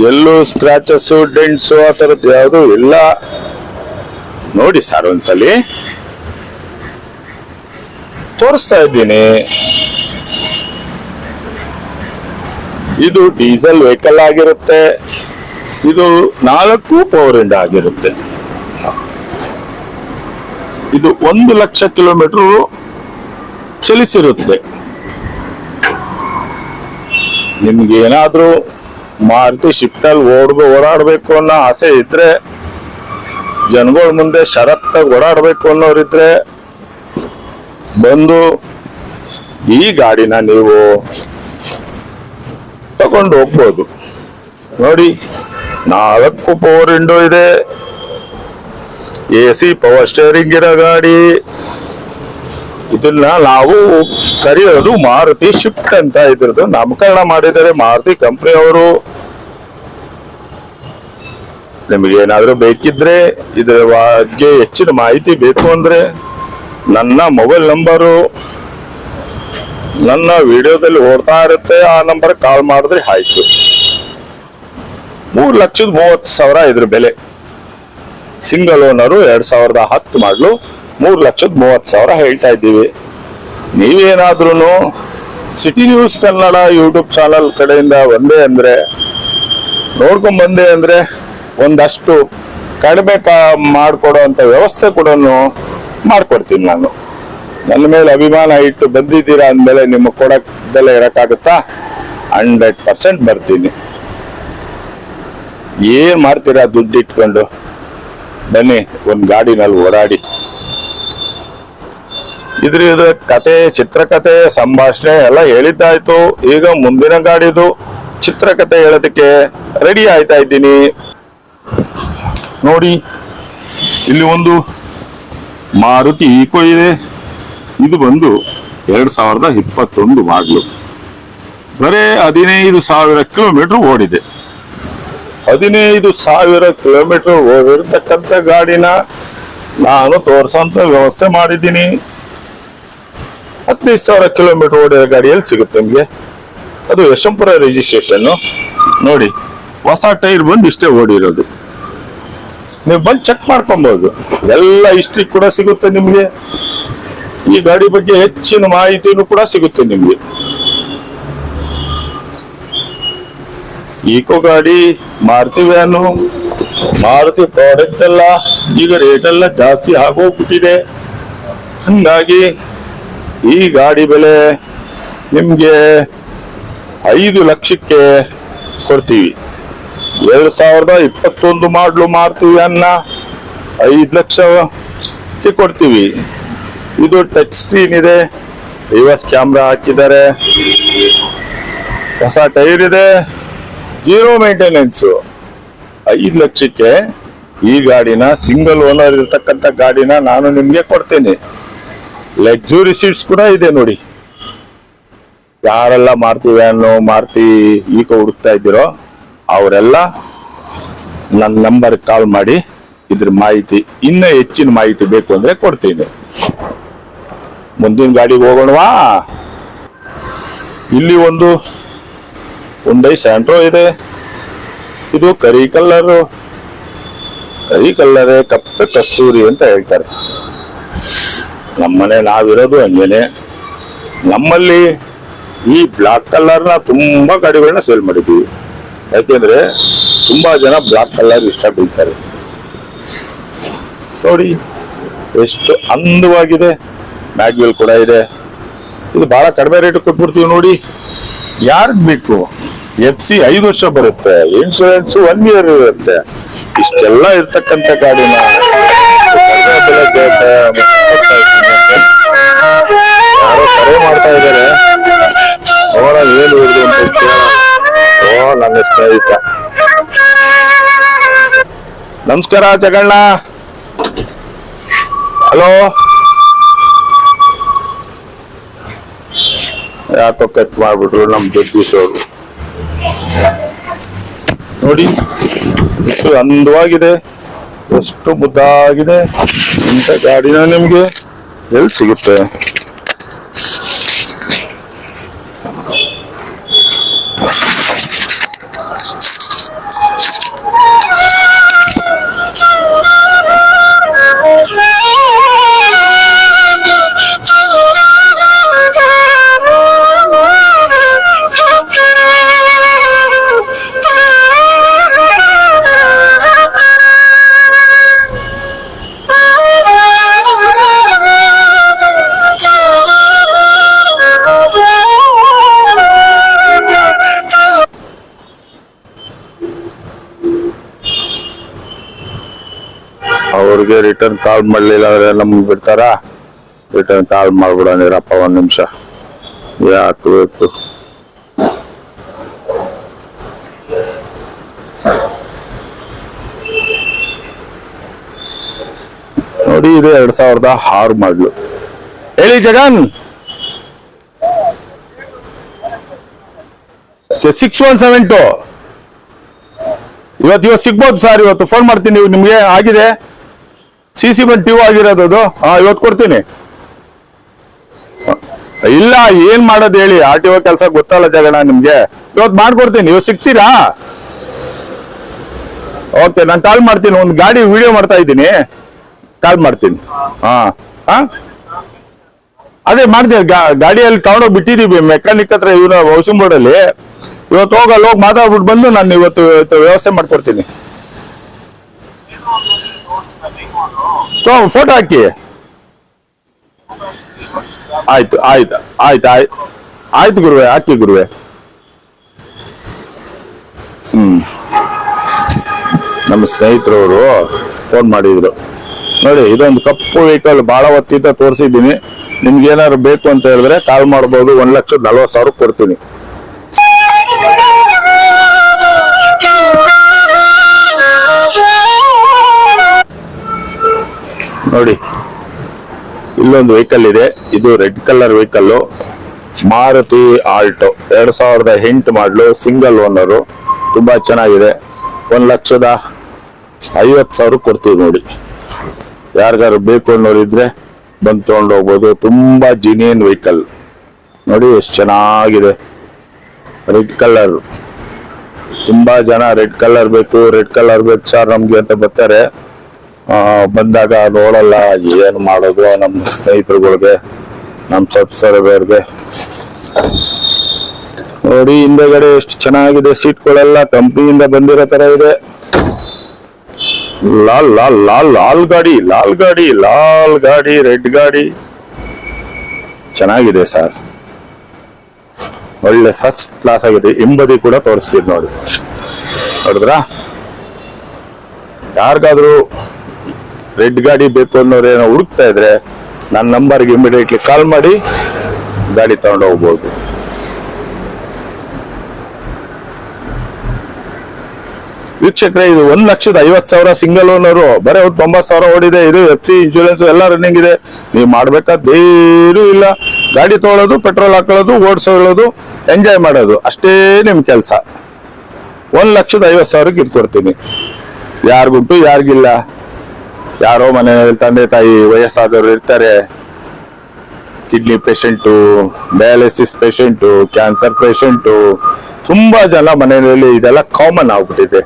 ಎಲ್ಲೂ ಸ್ಕ್ರಾಚಸ್ ಡೆಂಟ್ಸ್ ಆ ಥರದ್ದು ಯಾವುದು ಇಲ್ಲ. ನೋಡಿ ಸರ್, ಒಂದ್ಸಲಿ ತೋರಿಸ್ತಾ ಇದ್ದೀನಿ. ಇದು ಡೀಸೆಲ್ ವೆಹಿಕಲ್ ಆಗಿರುತ್ತೆ. ಇದು 4 ಪವರ್ ಇಂಡ್ ಆಗಿರುತ್ತೆ. ಇದು 1,00,000 ಕಿಲೋಮೀಟರ್ ಚಲಿಸಿರುತ್ತೆ. ನಿಮ್ಗೆ ಏನಾದ್ರೂ ಮಾರುತಿ ಶಿಫ್ಟ್ ಅಲ್ಲಿ ಓಡಾಡ್ಬೇಕು ಅನ್ನೋ ಆಸೆ ಇದ್ರೆ, ಜನಗಳ ಮುಂದೆ ಷರತ್ತಾಗಿ ಓಡಾಡ್ಬೇಕು ಅನ್ನೋರಿದ್ರೆ ಬಂದು ಈ ಗಾಡಿನ ನೀವು ತಗೊಂಡು ಹೋಗ್ಬೋದು. ನೋಡಿ, 4 ಪವರ್ ವಿಂಡೋ ಇದೆ, AC ಪವರ್ ಸ್ಟೇರಿಂಗ್ ಇರೋ ಗಾಡಿ. ಇದನ್ನ ನಾವು ಕರೆಯೋದು ಮಾರುತಿ ಶಿಫ್ಟ್ ಅಂತ. ಇದ್ರದ್ದು ನಾಮಕರಣ ಮಾಡಿದ್ದಾರೆ ಮಾರುತಿ ಕಂಪನಿ ಅವರು. ನಿಮಗೆ ಏನಾದ್ರೂ ಬೇಕಿದ್ರೆ ಇದರ ಬಗ್ಗೆ ಹೆಚ್ಚಿನ ಮಾಹಿತಿ ಬೇಕು ಅಂದ್ರೆ ನನ್ನ ಮೊಬೈಲ್ ನಂಬರು ನನ್ನ ವಿಡಿಯೋದಲ್ಲಿ ಓಡ್ತಾ ಇರುತ್ತೆ, ಆ ನಂಬರ್ ಕಾಲ್ ಮಾಡಿದ್ರೆ ಆಯ್ತು. 3,30,000 ಇದ್ರ ಬೆಲೆ. ಸಿಂಗಲ್ ಓನರು 2010 ಮಾಡಲು 3,30,000 ಹೇಳ್ತಾ ಇದ್ದೀವಿ. ನೀವೇನಾದ್ರೂ city news Kannada YouTube channel ಕಡೆಯಿಂದ ನೋಡ್ಕೊಂಡ್ ಬಂದೆ ಅಂದ್ರೆ ಒಂದಷ್ಟು ಕಡಿಮೆ ಮಾಡಿಕೊಡೋ ಅಂತ ವ್ಯವಸ್ಥೆ ಕೂಡ ಮಾಡ್ಕೊಡ್ತೀನಿ ನಾನು. ನನ್ನ ಮೇಲೆ ಅಭಿಮಾನ ಇಟ್ಟು ಬಂದಿದ್ದೀರಾ ಅಂದ್ಮೇಲೆ ನಿಮ್ಮ ಕೊಡದಲ್ಲೇ ಇರಕ್ಕಾಗುತ್ತಾ? 100% ಬರ್ತೀನಿ. ಏನ್ ಮಾಡ್ತೀರಾ ದುಡ್ಡು ಇಟ್ಕೊಂಡು? ಬನ್ನಿ ಒಂದ್ ಗಾಡಿನಲ್ಲಿ ಓಡಾಡಿ. ಇದ್ರ ಕತೆ, ಚಿತ್ರಕಥೆ, ಸಂಭಾಷಣೆ ಎಲ್ಲ ಹೇಳಿದ್ದಾಯ್ತು. ಈಗ ಮುಂದಿನ ಗಾಡಿದು ಚಿತ್ರಕಥೆ ಹೇಳೋದಕ್ಕೆ ರೆಡಿ ಆಯ್ತಾ ಇದ್ದೀನಿ. ನೋಡಿ, ಇಲ್ಲಿ ಒಂದು ಮಾರುತಿ ಈಕೋ ಇದೆ. ಇದು ಬಂದು 2021 ಮಾಡಲು. ಬರೇ 15,000 ಕಿಲೋಮೀಟರ್ ಓಡಿದೆ. 15,000 ಕಿಲೋಮೀಟರ್ ಓದಿರ್ತಕ್ಕಂಥ ಗಾಡಿನ ನಾನು ತೋರ್ಸಂತ ವ್ಯವಸ್ಥೆ ಮಾಡಿದ್ದೀನಿ. 15,000 ಕಿಲೋಮೀಟರ್ ಓಡಿದ ಗಾಡಿಯಲ್ಲಿ ಸಿಗುತ್ತೆ ನಿಮ್ಗೆ. ಅದು ಯಶವಂತಪುರ ರಿಜಿಸ್ಟ್ರೇಷನ್. ನೋಡಿ, ಹೊಸ ಟೈರ್ ಬಂದು ಇಷ್ಟೇ ಓಡಿರೋದು. ನೀವು ಬಂದು ಚೆಕ್ ಮಾಡ್ಕೊಬಹುದು. ಎಲ್ಲ ಹಿಸ್ಟ್ರಿ ಕೂಡ ಸಿಗುತ್ತೆ ನಿಮ್ಗೆ. ಈ ಗಾಡಿ ಬಗ್ಗೆ ಹೆಚ್ಚಿನ ಮಾಹಿತಿನೂ ಕೂಡ ಸಿಗುತ್ತೆ ನಿಮ್ಗೆ. ಈಕೋ ಗಾಡಿ, ಮಾರುತಿ ವ್ಯಾನು, ಮಾರುತಿ ಪ್ರಾಡಕ್ಟ್ ಎಲ್ಲ ಈಗ ರೇಟ್ ಎಲ್ಲ ಜಾಸ್ತಿ ಆಗೋಗ್ಬಿಟ್ಟಿದೆ. ಹಂಗಾಗಿ ಈ ಗಾಡಿ ಬೆಲೆ ನಿಮ್ಗೆ 5 ಲಕ್ಷಕ್ಕೆ ಕೊಡ್ತೀವಿ. 2021 ಮಾಡಲು ಮಾರುತಿ ವ್ಯಾನ್ನ 5 ಲಕ್ಷಕ್ಕೆ ಕೊಡ್ತೀವಿ. ಇದು ಟಚ್ ಸ್ಕ್ರೀನ್ ಇದೆ, ರಿವರ್ಸ್ ಕ್ಯಾಮ್ರಾ ಹಾಕಿದ್ದಾರೆ, ಹೊಸ ಟೈರ್ ಇದೆ, 0 ಮೇಂಟೆನೆನ್ಸ್. 5 ಲಕ್ಷಕ್ಕೆ ಈ ಗಾಡಿನ, ಸಿಂಗಲ್ ಓನರ್ ಇರ್ತಕ್ಕಂಥ ಗಾಡಿನ ನಾನು ನಿಮ್ಗೆ ಕೊಡ್ತೇನೆ. ಲಕ್ಸುರಿ ಸೀಟ್ಸ್ ಕೂಡ ಇದೆ ನೋಡಿ. ಯಾರೆಲ್ಲ ಮಾರುತಿ ವ್ಯಾನು, ಮಾರುತಿ ಈಕೋ ಹುಡುಕ್ತಾ ಇದ್ದೀರೋ ಅವರೆಲ್ಲ ನನ್ನ ನಂಬರ್ ಕಾಲ್ ಮಾಡಿ ಇದ್ರ ಮಾಹಿತಿ, ಇನ್ನೂ ಹೆಚ್ಚಿನ ಮಾಹಿತಿ ಬೇಕು ಅಂದ್ರೆ ಕೊಡ್ತೀನಿ. ಮುಂದಿನ ಗಾಡಿಗೆ ಹೋಗೋಣವಾ? ಇಲ್ಲಿ ಒಂದು ಹುಂಡೈ ಸ್ಯಾಂಟ್ರೋ ಇದೆ. ಇದು ಕರಿ ಕಲ್ಲರೇ, ಕಪ್ಪೆ ಕಸ್ತೂರಿ ಅಂತ ಹೇಳ್ತಾರೆ. ನಮ್ಮನೆ ನಾವಿರೋದು ಹಂಗೇನೆ. ನಮ್ಮಲ್ಲಿ ಈ ಬ್ಲಾಕ್ ಕಲರ್ನ ತುಂಬಾ ಗಾಡಿಗಳನ್ನ ಸೇಲ್ ಮಾಡಿದ್ದೀವಿ. ಯಾಕೆಂದ್ರೆ ತುಂಬಾ ಜನ ಬ್ಲಾಕ್ ಕಲರ್ ಇಷ್ಟ ಬೀಳ್ತಾರೆ. ನೋಡಿ ಎಷ್ಟು ಅಂದವಾಗಿದೆ. ಮ್ಯಾಗ್ವಿಲ್ ಕೂಡ ಇದೆ. ಇದು ಬಹಳ ಕಡಿಮೆ ರೇಟ್ ಕೊಟ್ಬಿಡ್ತೀವಿ ನೋಡಿ. ಯಾರಿಗ್ ಬೇಕು? FC 5 ವರ್ಷ ಬರುತ್ತೆ, ಇನ್ಶೂರೆನ್ಸ್ 1 ಇಯರ್ ಇರುತ್ತೆ. ಇಷ್ಟೆಲ್ಲ ಇರ್ತಕ್ಕಂಥ ಗಾಡಿನ ಯಾರೋ ಕರೆ ಮಾಡ್ತಾ ಇದ್ದಾರೆ. ನೋಡ ಏನು ಇರುದು ಅಂತ. ನನ್ನ ಸ್ನೇಹಿತ. ನಮಸ್ಕಾರ ಜಗಣ್ಣ. ಹಲೋ. ಯಾಕೋ ಕಟ್ ಮಾಡ್ಬಿಟ್ರು ನಮ್ ಜಗದೀಶ್ ಅವರು. ನೋಡಿ ಎಷ್ಟು ಅಂದವಾಗಿದೆ, ಎಷ್ಟು ಮುದ್ದಾಗಿದೆ. ಇಂಥ ಗಾಡಿನ ನಿಮ್ಗೆ ಎಲ್ಲಿ ಸಿಗುತ್ತೆ? ಅವ್ರಿಗೆ ರಿಟರ್ನ್ ಕಾಲ್ ಮಾಡ್ಲಿಲ್ಲ ಅಂದ್ರೆ ನಮ್ಗೆ ಬಿಡ್ತಾರ? ರಿಟರ್ನ್ ಕಾಲ್ ಮಾಡ್ಬಿಡೋಣಿರಪ್ಪ, 1 ನಿಮಿಷ. ಯಾಕೆ ಬೇಕು? ನೋಡಿ ಇದು 2006 ಮಾಡ್ಲು. ಹೇಳಿ ಜಗನ್. 6172 ಇವತ್ತು ಸಿಗ್ಬೋದು ಸರ್. ಇವತ್ತು ಫೋನ್ ಮಾಡ್ತೀನಿ. ನಿಮ್ಗೆ ಆಗಿದೆ CC ಬಂದ್ ಟ್ಯೂ ಆಗಿರೋದು ಅದು. ಇವತ್ತು ಕೊಡ್ತೀನಿ. ಇಲ್ಲ ಏನ್ ಮಾಡೋದು ಹೇಳಿ, RTO ಕೆಲಸ ಗೊತ್ತಲ್ಲ ಜಗಣ ನಿಮ್ಗೆ. ಇವತ್ತು ಮಾಡ್ಕೊಡ್ತೀನಿ. ಇವತ್ತು ಸಿಗ್ತೀರಾ? ಓಕೆ, ನಾನು ಕಾಲ್ ಮಾಡ್ತೀನಿ. ಒಂದು ಗಾಡಿ ವಿಡಿಯೋ ಮಾಡ್ತಾ ಇದ್ದೀನಿ, ಕಾಲ್ ಮಾಡ್ತೀನಿ. ಅದೇ ಮಾಡ್ತೀನಿ. ಗಾಡಿಯಲ್ಲಿ ತಗೊಂಡೋಗಿ ಬಿಟ್ಟಿದೀವಿ ಮೆಕ್ಯಾನಿಕ್ ಹತ್ರ, ಇವನ ಹೌಸಿಂಗ್ ಬೋರ್ಡ್ ಅಲ್ಲಿ. ಇವತ್ತು ಹೋಗಿ ಮಾತಾಡ್ಬಿಟ್ಟು ಬಂದು ನಾನು ಇವತ್ತು ವ್ಯವಸ್ಥೆ ಮಾಡ್ಕೊಡ್ತೀನಿ. ಫೋಟೋ ಹಾಕಿ. ಆಯ್ತು ಆಯ್ತು ಆಯ್ತು ಆಯ್ತು ಆಯ್ತು ಗುರುವೆ, ಹಾಕಿ ಗುರುವೆ. ನಮ್ಮ ಸ್ನೇಹಿತರವರು ಫೋನ್ ಮಾಡಿದ್ರು. ನೋಡಿ, ಇದೊಂದು ಕಪ್ಪು ವೆಹಿಕಲ್ ಬಹಳ ಹೊತ್ತಿದ್ದ ತೋರಿಸಿದ್ದೀನಿ. ನಿಮ್ಗೆ ಏನಾದ್ರು ಬೇಕು ಅಂತ ಹೇಳಿದ್ರೆ ಕಾಲ್ ಮಾಡ್ಬೋದು. 1,40,000 ಕೊಡ್ತೀನಿ. ನೋಡಿ, ಇಲ್ಲೊಂದು ವೆಹಿಕಲ್ ಇದೆ. ಇದು red colour vehicle, Maruti Alto 2008 ಮಾಡಲು, ಸಿಂಗಲ್ ಓನರು. ತುಂಬಾ ಚೆನ್ನಾಗಿದೆ. 1,50,000 ಕೊಡ್ತೀವಿ. ನೋಡಿ, ಯಾರಿಗಾರು ಬೇಕು ಅನ್ನೋರು ಇದ್ರೆ ಬಂದು ತಗೊಂಡು ಹೋಗ್ಬೋದು. ತುಂಬಾ ಜಿನಿಯನ್ ವೆಹಿಕಲ್. ನೋಡಿ ಎಷ್ಟು ಚೆನ್ನಾಗಿದೆ. Red colour. ತುಂಬಾ ಜನ ರೆಡ್ ಕಲರ್ ಬೇಕು ಸರ್ ನಮ್ಗೆ ಅಂತ ಬರ್ತಾರೆ. ಬಂದಾಗ ನೋಡಲ್ಲ. ಏನು ಮಾಡೋದು ನಮ್ಮ ಸ್ನೇಹಿತರುಗಳಿಗೆ, ನಮ್ಮ ಸಬ್ಸ್ಕ್ರೈಬರ್ಗೆ. ನೋಡಿ ಹಿಂದೆಗಡೆ ಎಷ್ಟು ಚೆನ್ನಾಗಿದೆ. ಸೀಟ್ಗಳೆಲ್ಲ ಕಂಪ್ನಿಯಿಂದ ಬಂದಿರೋ ತರ ಇದೆ. ಲಾಲ್ ಲಾಲ್ ಲಾಲ್ ಲಾಲ್ ಗಾಡಿ, ಲಾಲ್ ಗಾಡಿ, ಲಾಲ್ ಗಾಡಿ, ರೆಡ್ ಗಾಡಿ ಚೆನ್ನಾಗಿದೆ ಸರ್. ಒಳ್ಳೆ ಫಸ್ಟ್ ಕ್ಲಾಸ್ ಆಗಿದೆ. ಹಿಂಬದಿ ಕೂಡ ತೋರಿಸ್ತೀವಿ ನೋಡಿ. ನೋಡಿದ್ರಾ? ಯಾರಿಗಾದ್ರೂ ರೆಡ್ ಗಾಡಿ ಬೇಕು ಅನ್ನೋರೇನೋ ಹುಡುಕ್ತಾ ಇದ್ರೆ ನನ್ನ ನಂಬರ್ಗೆ ಇಮಿಡಿಯೇಟ್ಲಿ ಕಾಲ್ ಮಾಡಿ ಗಾಡಿ ತಗೊಂಡು ಹೋಗ್ಬೋದು. ವೀಕ್ಷಕರೇ, ಇದು 1,50,000 ಸಿಂಗಲ್ ಓನರು. ಬರೀ 90,000 ಓಡಿದೆ. ಇದು FC ಇನ್ಶೂರೆನ್ಸ್ ಎಲ್ಲ ರನ್ನಿಂಗ್ ಇದೆ. ನೀವು ಮಾಡ್ಬೇಕಾದೇನು ಇಲ್ಲ. ಗಾಡಿ ತಗೊಳ್ಳೋದು, ಪೆಟ್ರೋಲ್ ಹಾಕೊಳ್ಳೋದು, ಓಡಿಸೋದು, ಎಂಜಾಯ್ ಮಾಡೋದು ಅಷ್ಟೇ ನಿಮ್ ಕೆಲಸ. 1,50,000 ಇದು ಕೊಡ್ತೀನಿ. ಯಾರಿಗುಂಟು ಯಾರಿಗಿಲ್ಲ. ಯಾರೋ ಮನೆಯಲ್ಲಿ ತಂದೆ ತಾಯಿ ವಯಸ್ಸಾದವರು ಇರ್ತಾರೆ, kidney patient, dialysis patient, cancer patient, ತುಂಬಾ ಜನ ಮನೆಯಲ್ಲಿ ಇದೆಲ್ಲ ಕಾಮನ್ ಆಗ್ಬಿಟ್ಟಿದೆ.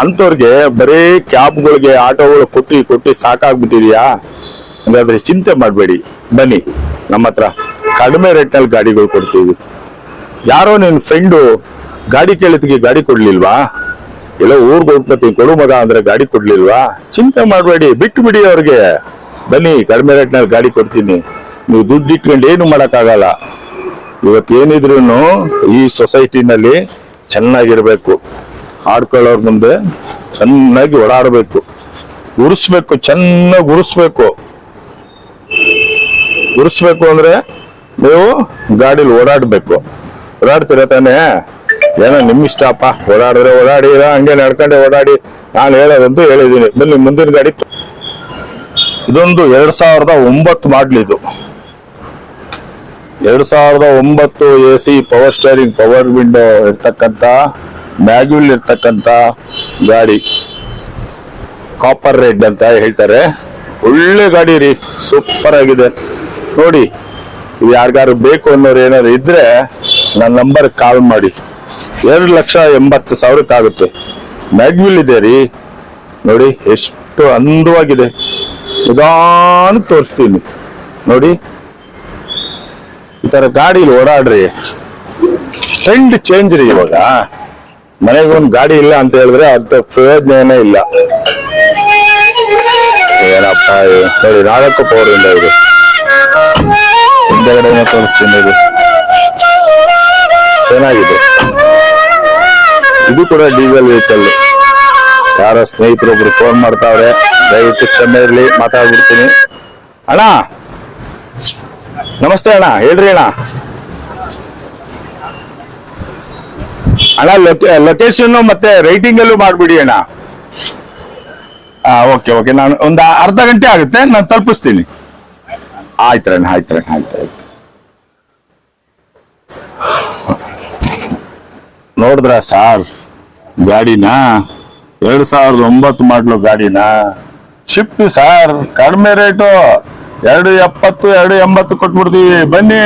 ಅಂತವ್ರಿಗೆ ಬರೀ ಕ್ಯಾಬ್ಗಳಿಗೆ, ಆಟೋಗಳು ಕೊಟ್ಟಿ ಸಾಕಾಗ್ಬಿಟ್ಟಿದ್ಯಾ? ಹಂಗಾದ್ರೆ ಚಿಂತೆ ಮಾಡಬೇಡಿ, ಬನ್ನಿ ನಮ್ಮ ಹತ್ರ ಕಡಿಮೆ ರೇಟ್ನಲ್ಲಿ ಗಾಡಿಗಳು ಕೊಡ್ತೀವಿ. ಯಾರೋ ನಿನ್ ಫ್ರೆಂಡು ಗಾಡಿ ಕೇಳಿದ್ಗೆ ಗಾಡಿ ಕೊಡ್ಲಿಲ್ವಾ? ಎಲ್ಲ ಊರ್ಗೆ ಹೋಗ್ತೀನಿ ಕೊಡು ಮಗ ಅಂದ್ರೆ ಗಾಡಿ ಕೊಡ್ಲಿಲ್ವಾ? ಚಿಂತೆ ಮಾಡಬೇಡಿ, ಬಿಟ್ಟು ಬಿಡಿ ಅವ್ರಿಗೆ. ಬನ್ನಿ, ಕಡಿಮೆ ರೇಟ್ನಲ್ಲಿ ಗಾಡಿ ಕೊಡ್ತೀನಿ. ನೀವು ದುಡ್ಡು ಇಟ್ಕೊಂಡು ಏನು ಮಾಡಕ್ಕಾಗಲ್ಲ. ಇವತ್ತೇನಿದ್ರು ಈ ಸೊಸೈಟಿನಲ್ಲಿ ಚೆನ್ನಾಗಿರ್ಬೇಕು. ಆಡ್ಕೊಳ್ಳೋರ್ ಮುಂದೆ ಚೆನ್ನಾಗಿ ಓಡಾಡಬೇಕು, ಉರಿಸ್ಬೇಕು, ಚೆನ್ನಾಗಿ ಉರಿಸ್ಬೇಕು ಅಂದ್ರೆ ನೀವು ಗಾಡಿಲಿ ಓಡಾಡ್ಬೇಕು. ಓಡಾಡ್ತೀರ ತಾನೇ? ಏನೋ ನಿಮ್ ಇಷ್ಟಪ್ಪ, ಓಡಾಡಿದ್ರೆ ಓಡಾಡಿರ, ಹಂಗೆ ನಡ್ಕೊಂಡೆ ಓಡಾಡಿ. ನಾನು ಹೇಳೋದಂತೂ ಹೇಳಿದ್ದೀನಿ. ಬನ್ನಿ ಮುಂದಿನ ಗಾಡಿ. ಇದೊಂದು 2009 ಮಾಡ್ಲಿ. ಇದು 2009 AC, power steering, power window ಇರ್ತಕ್ಕಂಥ, ಮ್ಯಾಗ್ವಿಲ್ ಇರ್ತಕ್ಕಂಥ ಗಾಡಿ. ಕಾಪರ್ ರೆಡ್ ಅಂತ ಹೇಳ್ತಾರೆ. ಒಳ್ಳೆ ಗಾಡಿ ರೀ, ಸೂಪರ್ ಆಗಿದೆ. ನೋಡಿ, ಇದು ಯಾರಿಗಾರು ಬೇಕು ಅನ್ನೋರು ಏನಾರು ಇದ್ರೆ ನನ್ನ ನಂಬರ್ ಕಾಲ್ ಮಾಡಿ. 2,80,000 ಆಗುತ್ತೆ. ಮ್ಯಾಗ್ವಿಲ್ ಇದೆ ರೀ. ನೋಡಿ ಎಷ್ಟು ಅಂದವಾಗಿದೆ. ನಿಧಾನ ತೋರಿಸ್ತೀನಿ ನೋಡಿ. ಈ ತರ ಗಾಡಿಲಿ ಓಡಾಡ್ರಿ. ಟ್ರೆಂಡ್ ಚೇಂಜ್ ರೀ. ಇವಾಗ ಮನೆಗೊಂದು ಗಾಡಿ ಇಲ್ಲ ಅಂತ ಹೇಳಿದ್ರೆ ಅದ ಪ್ರಯೋಜನ ಇಲ್ಲ. ಏನಪ್ಪ ನೋಡಿ, 4 ಪವರ್ ಇಂದ ಇದೆ. ಹಿಂದೆಗಡೆ ತೋರಿಸ್ತೀನಿ. ಇದು ಚೆನ್ನಾಗಿದೆ. ಇದು ಕೂಡ ಡೀಸೆಲ್ ವೆಹಿಕಲ್. ಯಾರೋ ಸ್ನೇಹಿತರೊಬ್ರು ಫೋನ್ ಮಾಡ್ತಾವ್ರೆ, ದಯವಿಟ್ಟು ಕ್ಷಮೆ ಇರಲಿ, ಮಾತಾಡ್ಬಿಡ್ತೀನಿ. ಅಣ್ಣ ನಮಸ್ತೆ ಅಣ್ಣ, ಹೇಳ್ರಿ ಅಣ್ಣ. ಅಣ್ಣ ಲೊಕೇಶನ್ ಮತ್ತೆ ರೈಟಿಂಗ್ ಅಲ್ಲೂ ಮಾಡ್ಬಿಡಿ ಅಣ್ಣ. ಓಕೆ ಓಕೆ, ನಾನು ಒಂದು ಅರ್ಧ ಗಂಟೆ ಆಗುತ್ತೆ, ನಾನು ತಲುಪಿಸ್ತೀನಿ. ಆಯ್ತು. ನೋಡಿದ್ರ ಸಾರ್ ಗಾಡಿನ 2009 ಮಾಡಲು ಗಾಡಿನ ಶಿಫ್ಟ್ ಸಾರ್, ಕಡಿಮೆ ರೇಟು 270 280 ಕೊಟ್ಬಿಡ್ತೀವಿ. ಬನ್ನಿ,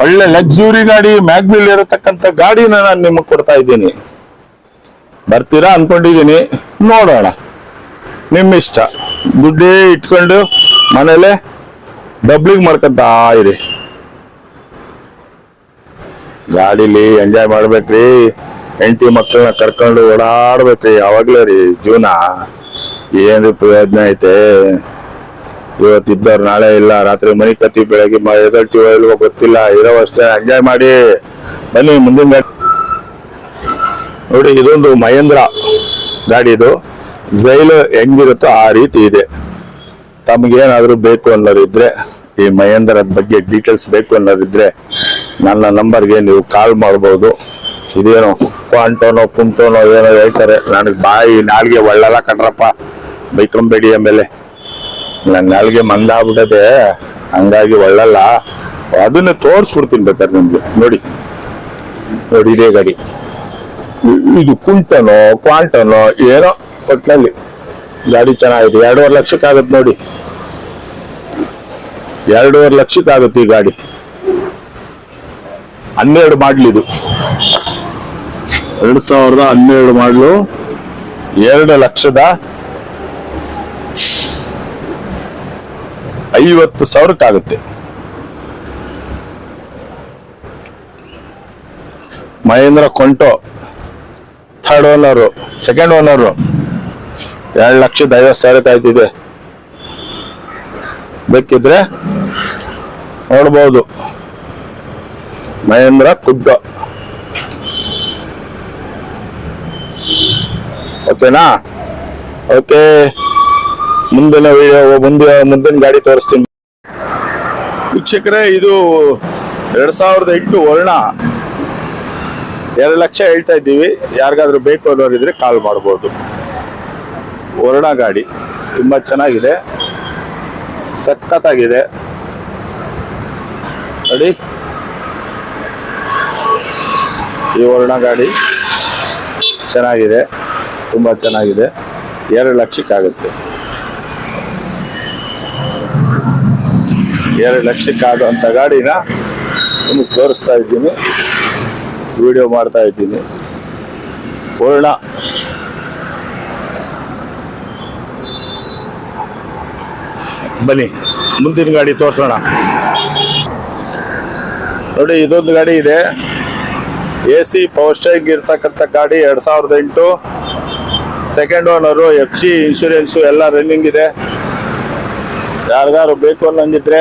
ಒಳ್ಳೆ ಲಕ್ಸುರಿ ಗಾಡಿ, ಮ್ಯಾಗ್ವಿಲ್ ಇರತಕ್ಕಂಥ ಗಾಡಿನ ನಾನು ನಿಮಗೆ ಕೊಡ್ತಾ ಇದ್ದೀನಿ. ಬರ್ತೀರಾ ಅನ್ಕೊಂಡಿದ್ದೀನಿ, ನೋಡೋಣ, ನಿಮ್ಮ ಇಷ್ಟ. ದುಡ್ಡೇ ಇಟ್ಕೊಂಡು ಮನೇಲೆ ಡಬ್ಲಿಂಗ್ ಮಾಡ್ಕೊಂತ ಇರಿ. ಗಾಡಿಲಿ ಎಂಜಾಯ್ ಮಾಡ್ಬೇಕ್ರಿ, ಹೆಂಡತಿ ಮಕ್ಕಳನ್ನ ಕರ್ಕೊಂಡು ಓಡಾಡ್ಬೇಕ್ರಿ. ಯಾವಾಗ್ಲೇ ರೀ ಜೀವನ. ಏನ್ರಿ ಪ್ರಯೋಜನ ಐತೆ? ಇವತ್ತಿದ್ದವ್ರು ನಾಳೆ ಇಲ್ಲ, ರಾತ್ರಿ ಮನೆ ಕತ್ತಿ ಬೆಳಗ್ಗೆ ಎದಳ್ತೀವೋ ಇಲ್ವೋ ಗೊತ್ತಿಲ್ಲ. ಇರೋ ಅಷ್ಟೇ ಎಂಜಾಯ್ ಮಾಡಿ ಬನ್ನಿ. ಮುಂದಿನ ಗಾಡಿ ನೋಡಿ, ಇದೊಂದು ಮಹೇಂದ್ರ ಗಾಡಿದು. ಝೈಲ್ ಹೆಂಗಿರುತ್ತೋ ಆ ರೀತಿ ಇದೆ. ತಮಗೇನಾದ್ರೂ ಬೇಕು ಅನ್ನೋರಿದ್ರೆ, ಈ ಮಹೇಂದ್ರದ ಬಗ್ಗೆ ಡೀಟೇಲ್ಸ್ ಬೇಕು ಅನ್ನೋರಿದ್ರೆ ನನ್ನ ನಂಬರ್ಗೆ ನೀವು ಕಾಲ್ ಮಾಡ್ಬೋದು. ಇದೇನೋ ಕ್ವಾಂಟೋನೋ ಪುಂಟೋನೋ ಏನೋ ಹೇಳ್ತಾರೆ, ನನಗೆ ಬಾಯಿ ನಾಲ್ಗೆ ಒಳ್ಳಲ್ಲ ಕಣ್ರಪ್ಪ, ಬೈಕೊಂಬೇಡಿ. ಆಮೇಲೆ ನನ್ನ ನಾಲ್ಗೆ ಮಂದಾಗ್ಬಿಟ್ಟದೆ, ಹಂಗಾಗಿ ಒಳ್ಳಲ್ಲ. ಅದನ್ನ ತೋರಿಸ್ಬಿಡ್ತೀನಿ ಬೇಕಾದ್ರೆ ನಿಮ್ಗೆ. ನೋಡಿ ಇದೇ ಗಾಡಿ. ಇದು ಕುಂಟನೋ ಕ್ವಾಂಟನೋ ಏನೋ ಒಟ್ಟಿನಲ್ಲಿ ಗಾಡಿ ಚೆನ್ನಾಗಿದೆ. 2.5 ಲಕ್ಷಕ್ಕಾಗತ್ತೆ ನೋಡಿ, 2.5 ಲಕ್ಷಕ್ಕಾಗುತ್ತೆ ಈ ಗಾಡಿ. 12 ಮಾಡ್ಲಿ ಇದು, 2012 ಮಾಡ್ಲು, 2,50,000ಕ್ಕಾಗುತ್ತೆ. ಮಹೇಂದ್ರ ಕೊಂಟೋ, 3rd ಓನರು, 2nd ಓನರು, 2,50,000 ಆಯ್ತಿದೆ. ಬೇಕಿದ್ರೆ ನೋಡ್ಬೋದು. ಮಹೇಂದ್ರ ಕುಡ್ಡ. ಓಕೆನಾ? ಓಕೆ, ಮುಂದಿನ ಮುಂದಿನ ಗಾಡಿ ತೋರಿಸ್ತೀನಿ ವೀಕ್ಷಕರೇ. ಇದು 2008 ವರ್ಣ, 2 ಲಕ್ಷ ಹೇಳ್ತಾ ಇದ್ದೀವಿ. ಯಾರಿಗಾದ್ರೂ ಬೇಕು ಅನ್ನೋರಿದ್ರೆ ಕಾಲ್ ಮಾಡ್ಬೋದು. ವರ್ಣ ಗಾಡಿ ತುಂಬಾ ಚೆನ್ನಾಗಿದೆ, ಸಖತ್ತಾಗಿದೆ ನೋಡಿ. ಈ ವರ್ಣ ಗಾಡಿ ಚೆನ್ನಾಗಿದೆ, ತುಂಬಾ ಚೆನ್ನಾಗಿದೆ. 2 ಲಕ್ಷಕ್ಕಾಗುತ್ತೆ. 2 ಲಕ್ಷಕ್ಕಾಗುವಂಥ ಗಾಡಿನ ನಿಮಗೆ ತೋರಿಸ್ತಾ ಇದ್ದೀನಿ, ವಿಡಿಯೋ ಮಾಡ್ತಾ ಇದ್ದೀನಿ. ವರ್ಣ ಬನ್ನಿ ಮುಂದಿನ ಗಾಡಿ ತೋರಿಸೋಣ. ನೋಡಿ, ಇದೊಂದು ಗಾಡಿ ಇದೆ, AC ಪವರ್ ಸ್ಟೇರಿಂಗ್ ಇರ್ತಕ್ಕಂಥ ಗಾಡಿ. 2008, 2nd ಓನರು, FC ಇನ್ಶೂರೆನ್ಸು ಎಲ್ಲ ರನ್ನಿಂಗ್ ಇದೆ. ಯಾರಿಗಾರು ಬೇಕು ಅನ್ನಂಗಿದ್ರೆ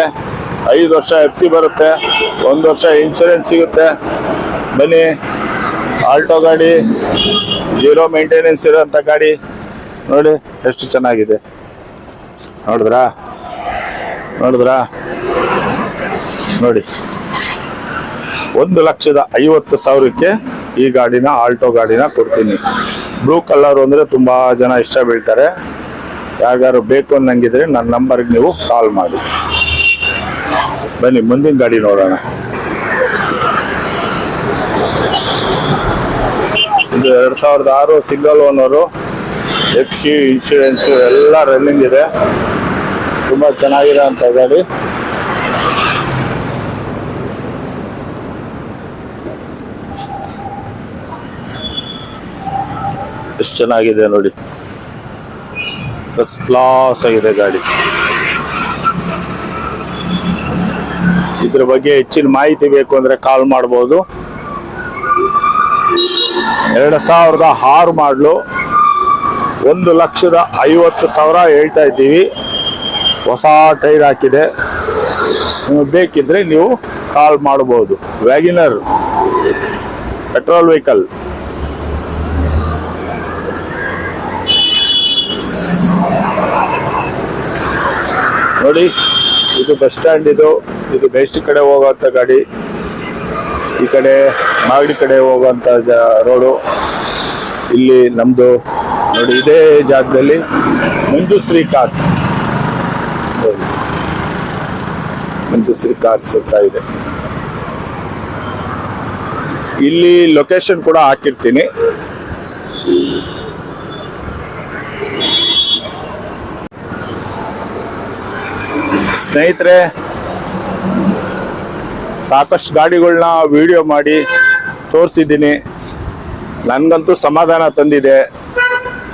5 ವರ್ಷ FC ಬರುತ್ತೆ, 1 ವರ್ಷ ಇನ್ಶೂರೆನ್ಸ್ ಸಿಗುತ್ತೆ. ಬನ್ನಿ, ಆಲ್ಟೋ ಗಾಡಿ, 0 ಮೇಂಟೆನೆನ್ಸ್ ಇರೋಂಥ ಗಾಡಿ. ನೋಡಿ ಎಷ್ಟು ಚೆನ್ನಾಗಿದೆ. ನೋಡಿದ್ರಾ ನೋಡಿ, 1,50,000ಕ್ಕೆ ಈ ಗಾಡಿನ, ಆಲ್ಟೋ ಗಾಡಿನ ಕೊಡ್ತೀನಿ. ಬ್ಲೂ ಕಲರ್ ಅಂದ್ರೆ ತುಂಬಾ ಜನ ಇಷ್ಟ ಬೀಳ್ತಾರೆ. ಯಾರಿಗಾರು ಬೇಕು ಅನ್ನಂಗಿದ್ರೆ ನನ್ನ ನಂಬರ್ಗೆ ನೀವು ಕಾಲ್ ಮಾಡಿ. ಬನ್ನಿ ಮುಂದಿನ ಗಾಡಿ ನೋಡೋಣ. ಇದು 2006 ಸಿಂಗಲ್ ಓನರು, FC ಇನ್ಶೂರೆನ್ಸು ಎಲ್ಲ ರನ್ನಿಂಗ್ ಇದೆ. ತುಂಬಾ ಚೆನ್ನಾಗಿರೋ ಅಂತ ಗಾಡಿ. ಎಷ್ಟು ಚೆನ್ನಾಗಿದೆ ನೋಡಿ, ಫಸ್ಟ್ ಕ್ಲಾಸ್ ಆಗಿದೆ ಗಾಡಿ. ಇದ್ರ ಬಗ್ಗೆ ಹೆಚ್ಚಿನ ಮಾಹಿತಿ ಬೇಕು ಅಂದ್ರೆ ಕಾಲ್ ಮಾಡ್ಬೋದು. 2006 ಮಾಡಲು, 1,50,000 ಹೇಳ್ತಾ ಇದ್ದೀವಿ. ಹೊಸ ಟೈರ್ ಹಾಕಿದೆ. ಬೇಕಿದ್ರೆ ನೀವು ಕಾಲ್ ಮಾಡಬಹುದು. WagonR petrol vehicle. ನೋಡಿ, ಇದು ಬಸ್ ಸ್ಟ್ಯಾಂಡ್. ಇದು ಬೆಸ್ಟ್ ಕಡೆ ಹೋಗುವಂತ ಗಾಡಿ. ಈ ಕಡೆ ಮಾಗಡಿ ಕಡೆ ಹೋಗುವಂತ ರೋಡು. ಇಲ್ಲಿ ನಮ್ದು ನೋಡಿ ಇದೇ ಜಾಗದಲ್ಲಿ ಮಂಜುಶ್ರೀ ಕಾರ್ಸ್, ಮಂಜುಶ್ರೀ ಕಾರ್ಸ್ ಅಂತ ಇದೆ. ಇಲ್ಲಿ ಲೊಕೇಶನ್ ಕೂಡ ಹಾಕಿರ್ತೀನಿ. ಸ್ನೇಹಿತರೆ, ಸಾಕಷ್ಟು ಗಾಡಿಗಳನ್ನ ವಿಡಿಯೋ ಮಾಡಿ ತೋರಿಸಿದ್ದೀನಿ. ನನಗಂತೂ ಸಮಾಧಾನ ತಂದಿದೆ.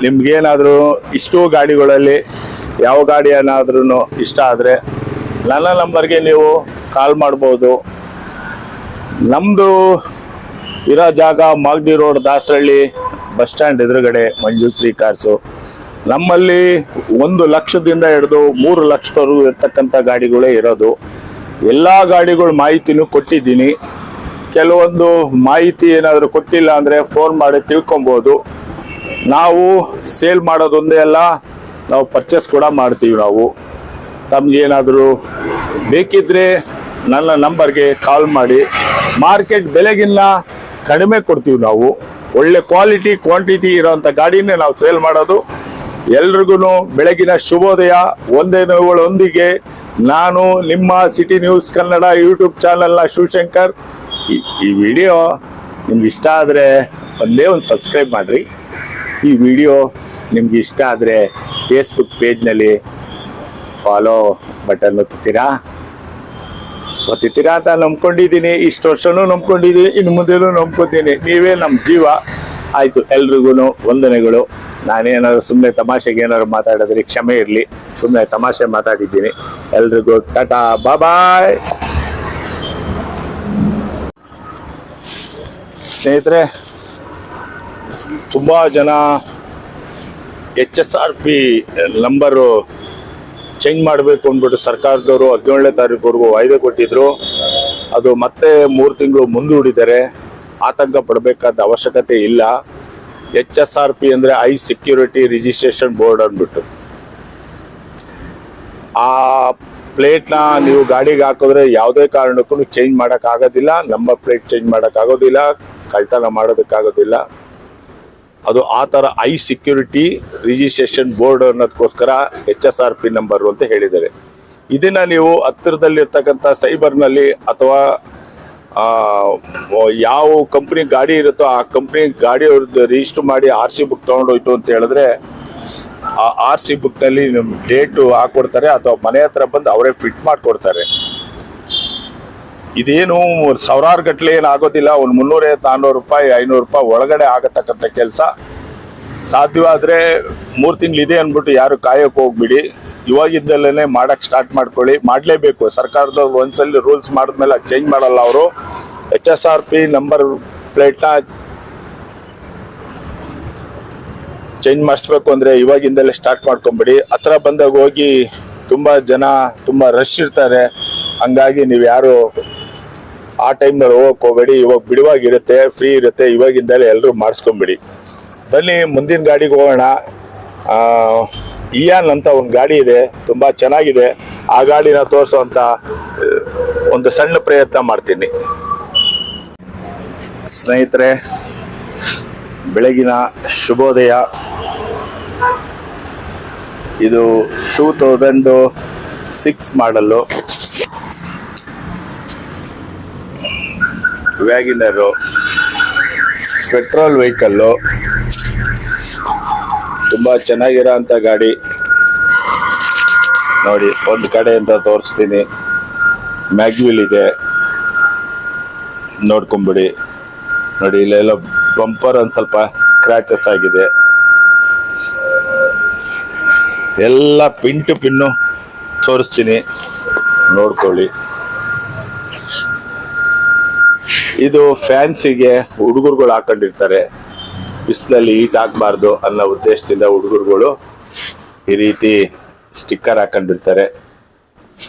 ನಿಮ್ಗೇನಾದರೂ ಇಷ್ಟು ಗಾಡಿಗಳಲ್ಲಿ ಯಾವ ಗಾಡಿ ಏನಾದ್ರೂ ಇಷ್ಟ ಆದರೆ ನನ್ನ ನಂಬರ್ಗೆ ನೀವು ಕಾಲ್ ಮಾಡ್ಬೋದು. ನಮ್ಮದು ಇರೋ ಜಾಗ Magadi road, Dasarahalli bus stand ಎದುರುಗಡೆ ಮಂಜುಶ್ರೀ ಕಾರ್ಸು. ನಮ್ಮಲ್ಲಿ 1 ಲಕ್ಷದಿಂದ ಹಿಡಿದು 3 ಲಕ್ಷದವರೆಗೂ ಇರ್ತಕ್ಕಂಥ ಗಾಡಿಗಳೇ ಇರೋದು. ಎಲ್ಲ ಗಾಡಿಗಳ ಮಾಹಿತಿನೂ ಕೊಟ್ಟಿದ್ದೀನಿ. ಕೆಲವೊಂದು ಮಾಹಿತಿ ಏನಾದರೂ ಕೊಟ್ಟಿಲ್ಲ ಅಂದರೆ ಫೋನ್ ಮಾಡಿ ತಿಳ್ಕೊಬೋದು. ನಾವು ಸೇಲ್ ಮಾಡೋದೊಂದೇ ಅಲ್ಲ, ನಾವು ಪರ್ಚೇಸ್ ಕೂಡ ಮಾಡ್ತೀವಿ. ನಾವು ತಮಗೇನಾದರೂ ಬೇಕಿದ್ರೆ ನನ್ನ ನಂಬರ್ಗೆ ಕಾಲ್ ಮಾಡಿ. ಮಾರ್ಕೆಟ್ ಬೆಲೆಗಿನ್ನ ಕಡಿಮೆ ಕೊಡ್ತೀವಿ ನಾವು. ಒಳ್ಳೆ ಕ್ವಾಲಿಟಿ ಕ್ವಾಂಟಿಟಿ ಇರೋಂಥ ಗಾಡಿನೇ ನಾವು ಸೇಲ್ ಮಾಡೋದು. ಎಲ್ರಿಗೂ ಬೆಳಗಿನ ಶುಭೋದಯ. ಒಂದಿಗೆ ನಾನು ನಿಮ್ಮ ಸಿಟಿ ನ್ಯೂಸ್ ಕನ್ನಡ ಯೂಟ್ಯೂಬ್ ಚಾನಲ್ನ ಶಿವಶಂಕರ್. ಈ ವಿಡಿಯೋ ನಿಮ್ಗೆ ಇಷ್ಟ ಆದರೆ ಒಂದೇ ಒಂದು ಸಬ್ಸ್ಕ್ರೈಬ್ ಮಾಡಿರಿ. ಈ ವಿಡಿಯೋ ನಿಮ್ಗೆ ಇಷ್ಟ ಆದರೆ ಫೇಸ್ಬುಕ್ ಪೇಜ್ನಲ್ಲಿ ಫಾಲೋ ಬಟನ್ ಒತ್ತೀರಾ ಅಂತ ನಂಬ್ಕೊಂಡಿದ್ದೀನಿ. ಇಷ್ಟು ವರ್ಷನೂ ನಂಬ್ಕೊಂಡಿದ್ದೀನಿ, ಇನ್ನು ಮುಂದೆನೂ ನಂಬ್ಕೊತೀನಿ. ನೀವೇ ನಮ್ಮ ಜೀವ. ಆಯಿತು, ಎಲ್ರಿಗೂ ವಂದನೆಗಳು. ನಾನೇನಾದ್ರು ಸುಮ್ಮನೆ ತಮಾಷೆಗೆ ಏನಾದ್ರು ಮಾತಾಡಿದ್ರೆ ಕ್ಷಮೆ ಇರಲಿ. ಸುಮ್ಮನೆ ತಮಾಷೆ ಮಾತಾಡಿದ್ದೀನಿ. ಎಲ್ರಿಗೂ ಟಾಟಾ, ಬಾಯ್. ಸ್ನೇಹಿತರೆ, ತುಂಬ ಜನ HSRP ನಂಬರು ಚೇಂಜ್ ಮಾಡಬೇಕು ಅಂದ್ಬಿಟ್ಟು ಸರ್ಕಾರದವರು 17ನೇ ತಾರೀಕುವರೆಗೂ ವಾಯ್ದೆ ಕೊಟ್ಟಿದ್ರು. ಅದು ಮತ್ತೆ 3 ತಿಂಗಳು ಮುಂದೂಡಿದ್ದಾರೆ. ಆತಂಕ ಪಡಬೇಕಾದ ಅವಶ್ಯಕತೆ ಇಲ್ಲ. HSRP ಅಂದರೆ ಹೈ ಸೆಕ್ಯೂರಿಟಿ ರಿಜಿಸ್ಟ್ರೇಷನ್ ಬೋರ್ಡ್ ಅಂದ್ಬಿಟ್ಟು. ಆ ಪ್ಲೇಟ್ನ ನೀವು ಗಾಡಿಗೆ ಹಾಕಿದ್ರೆ ಯಾವುದೇ ಕಾರಣಕ್ಕೂ ಚೇಂಜ್ ಮಾಡೋಕ್ಕಾಗೋದಿಲ್ಲ. ನಂಬರ್ ಪ್ಲೇಟ್ ಚೇಂಜ್ ಮಾಡೋಕ್ಕಾಗೋದಿಲ್ಲ, ಕಳ್ತನ ಮಾಡೋದಕ್ಕಾಗೋದಿಲ್ಲ. ಅದು ಆ ಥರ ಹೈ ಸೆಕ್ಯೂರಿಟಿ ರಿಜಿಸ್ಟ್ರೇಷನ್ ಬೋರ್ಡ್ ಅನ್ನೋದಕ್ಕೋಸ್ಕರ HSRP ನಂಬರು ಅಂತ ಹೇಳಿದ್ದಾರೆ. ಇದನ್ನು ನೀವು ಹತ್ತಿರದಲ್ಲಿರ್ತಕ್ಕಂಥ ಸೈಬರ್ನಲ್ಲಿ ಅಥವಾ ಯಾವ ಕಂಪ್ನಿ ಗಾಡಿ ಇರುತ್ತೋ ಆ ಕಂಪ್ನಿ ಗಾಡಿ ಅವ್ರದ್ದು ರಿಜಿಸ್ಟರ್ ಮಾಡಿ RC ಬುಕ್ ತೊಗೊಂಡೋಯ್ತು ಅಂತ ಹೇಳಿದ್ರೆ ಆ RC ಬುಕ್ನಲ್ಲಿ ನಿಮ್ಮ ಡೇಟು ಹಾಕೊಡ್ತಾರೆ ಅಥವಾ ಮನೆ ಹತ್ರ ಬಂದು ಅವರೇ ಫಿಟ್ ಮಾಡಿಕೊಡ್ತಾರೆ. ಇದೇನು ಸಾವಿರಾರು ಗಟ್ಟಲೆ ಏನು ಆಗೋದಿಲ್ಲ. ಒಂದು 300-400 ರೂಪಾಯಿ 500 ರೂಪಾಯಿ ಒಳಗಡೆ ಆಗತಕ್ಕಂಥ ಕೆಲಸ. ಸಾಧ್ಯವಾದರೆ 3 ತಿಂಗಳಿದೆ ಅಂದ್ಬಿಟ್ಟು ಯಾರು ಕಾಯೋಕೆ ಹೋಗ್ಬಿಡಿ. ಇವಾಗಿದ್ದಲ್ಲೇ ಮಾಡಕ್ಕೆ ಸ್ಟಾರ್ಟ್ ಮಾಡ್ಕೊಳ್ಳಿ. ಮಾಡಲೇಬೇಕು. ಸರ್ಕಾರದವ್ರು ಒಂದ್ಸಲಿ ರೂಲ್ಸ್ ಮಾಡಿದ್ಮೇಲೆ ಅದು ಚೇಂಜ್ ಮಾಡಲ್ಲ ಅವರು. HSRP ನಂಬರ್ ಪ್ಲೇಟ್ನ ಚೇಂಜ್ ಮಾಡಿಸ್ಬೇಕು ಅಂದರೆ ಇವಾಗಿಂದಲೇ ಸ್ಟಾರ್ಟ್ ಮಾಡ್ಕೊಂಬಿಡಿ. ಹತ್ರ ಬಂದಾಗ ಹೋಗಿ, ತುಂಬ ಜನ ತುಂಬ ರಶ್ ಇರ್ತಾರೆ. ಹಂಗಾಗಿ ನೀವು ಯಾರು ಆ ಟೈಮ್ನಲ್ಲಿ ಹೋಗಕ್ಕೆ ಹೋಗಬೇಡಿ. ಇವಾಗ ಬಿಡುವಾಗಿರುತ್ತೆ, ಫ್ರೀ ಇರುತ್ತೆ. ಇವಾಗಿಂದಲೇ ಎಲ್ಲರೂ ಮಾಡಿಸ್ಕೊಂಬಿಡಿ. ಬನ್ನಿ ಮುಂದಿನ ಗಾಡಿಗೆ ಹೋಗೋಣ. ಇಯಾನ್ ಅಂತ ಒಂದು ಗಾಡಿ ಇದೆ, ತುಂಬ ಚೆನ್ನಾಗಿದೆ. ಆ ಗಾಡಿನ ತೋರಿಸೋವಂಥ ಒಂದು ಸಣ್ಣ ಪ್ರಯತ್ನ ಮಾಡ್ತೀನಿ. ಸ್ನೇಹಿತರೆ, ಬೆಳಗಿನ ಶುಭೋದಯ. ಇದು 2006 ಮಾಡಲ್ಲು ವ್ಯಾಗಿನರು, ಪೆಟ್ರೋಲ್ ವೆಹಿಕಲ್ಲು. ತುಂಬ ಚೆನ್ನಾಗಿರೋ ಅಂಥ ಗಾಡಿ. ನೋಡಿ, ಒಂದು ಕಡೆಯಿಂದ ತೋರಿಸ್ತೀನಿ. ಮ್ಯಾಗ್ವಿಲ್ ಇದೆ, ನೋಡ್ಕೊಂಬಿಡಿ. ನೋಡಿ, ಇಲ್ಲೆಲ್ಲ ಬಂಪರ್ ಒಂದು ಸ್ವಲ್ಪ ಸ್ಕ್ರಾಚಸ್ ಆಗಿದೆ. ಎಲ್ಲ ಪಿನ್ ಟು ಪಿನ್ನು ತೋರಿಸ್ತೀನಿ, ನೋಡ್ಕೊಳ್ಳಿ. ಇದು ಫ್ಯಾನ್ಸಿಗೆ ಹುಡುಗರುಗಳು ಹಾಕೊಂಡಿರ್ತಾರೆ. ಬಿಸಿಲಲ್ಲಿ ಹೀಟ್ ಆಗಬಾರ್ದು ಅನ್ನೋ ಉದ್ದೇಶದಿಂದ ಹುಡುಗರುಗಳು ಈ ರೀತಿ ಸ್ಟಿಕ್ಕರ್ ಹಾಕೊಂಡಿರ್ತಾರೆ.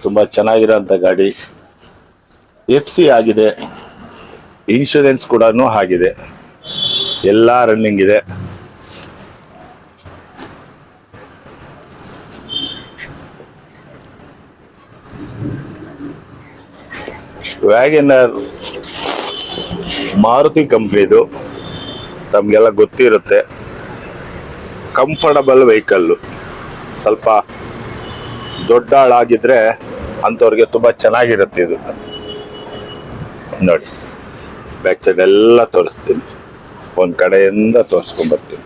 ತುಂಬ ಚೆನ್ನಾಗಿರೋಂಥ ಗಾಡಿ. FC ಆಗಿದೆ, ಇನ್ಶೂರೆನ್ಸ್ ಕೂಡ ಆಗಿದೆ, ಎಲ್ಲ ರನ್ನಿಂಗ್ ಇದೆ. ವ್ಯಾಗನರ್ ಮಾರುತಿ ಕಂಪ್ನಿದು, ತಮಗೆಲ್ಲ ಗೊತ್ತಿರುತ್ತೆ. Comfortable vehicle. ಸ್ವಲ್ಪ ದೊಡ್ಡ ಆಳಾಗಿದ್ರೆ ಅಂಥವ್ರಿಗೆ ತುಂಬ ಚೆನ್ನಾಗಿರುತ್ತೆ ಇದು. ನೋಡಿ, ಬ್ಯಾಕ್ ಸೈಡ್ ಎಲ್ಲ ತೋರಿಸ್ತೀನಿ, ಒಂದು ಕಡೆಯಿಂದ ತೋರಿಸ್ಕೊಂಡ್ಬರ್ತೀನಿ.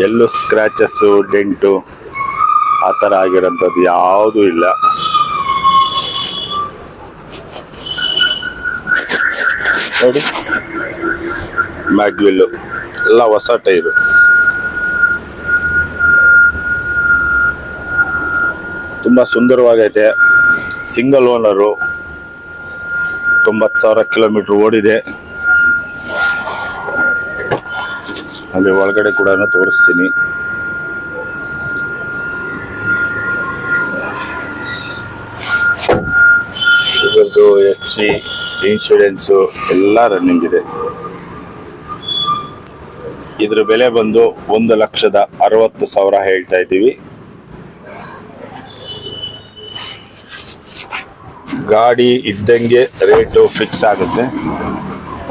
ಎಲ್ಲೂ ಸ್ಕ್ರ್ಯಾಚಸ್ಸು, ಡೆಂಟು ಆ ಥರ ಆಗಿರೋಂಥದ್ದು ಯಾವುದೂ ಇಲ್ಲ. ನೋಡಿ, ಮ್ಯಾಗ್ವಿಲ್ಲು ಎಲ್ಲ ಹೊಸ ಟೈರು. ತುಂಬ ಸುಂದರವಾಗೈತೆ. ಸಿಂಗಲ್ ಓನರು, 90,000 ಕಿಲೋಮೀಟ್ರ್ ಓಡಿದೆ. ಅಲ್ಲಿ ಒಳಗಡೆ ಕೂಡ ತೋರಿಸ್ತೀನಿ. ಇದರದ್ದು FC ಇನ್ಶೂರೆನ್ಸು ಎಲ್ಲ ರನ್ನಿಂಗ್ ಇದೆ. ಇದ್ರ ಬೆಲೆ ಬಂದು 1,60,000 ಹೇಳ್ತಾ ಇದ್ದೀವಿ. ಗಾಡಿ ಇದ್ದಂಗೆ ರೇಟು ಫಿಕ್ಸ್ ಆಗುತ್ತೆ.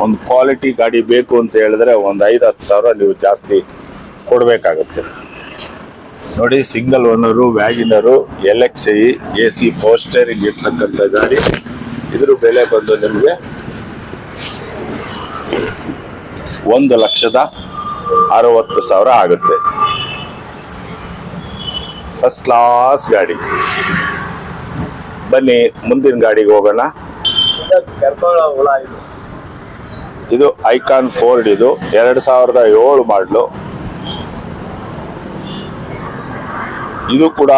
ಒಂದು ಕ್ವಾಲಿಟಿ ಗಾಡಿ ಬೇಕು ಅಂತ ಹೇಳಿದ್ರೆ ಒಂದು 5-10 ಸಾವಿರ ನೀವು ಜಾಸ್ತಿ ಕೊಡಬೇಕಾಗುತ್ತೆ. ನೋಡಿ, single owner, Wagon R, LXi AC power steering ಇರ್ತಕ್ಕಂಥ ಗಾಡಿ. ಇದ್ರ ಬೆಲೆ ಬಂದು ನಿಮಗೆ 1,60,000 ಆಗುತ್ತೆ. ಫಸ್ಟ್ ಕ್ಲಾಸ್ ಗಾಡಿ. ಬನ್ನಿ ಮುಂದಿನ ಗಾಡಿಗೆ ಹೋಗೋಣ. ಇದು ಐಕಾನ್ ಫೋರ್ಡ್. ಇದು 2007 ಮಾಡಲು. ಇದು ಕೂಡ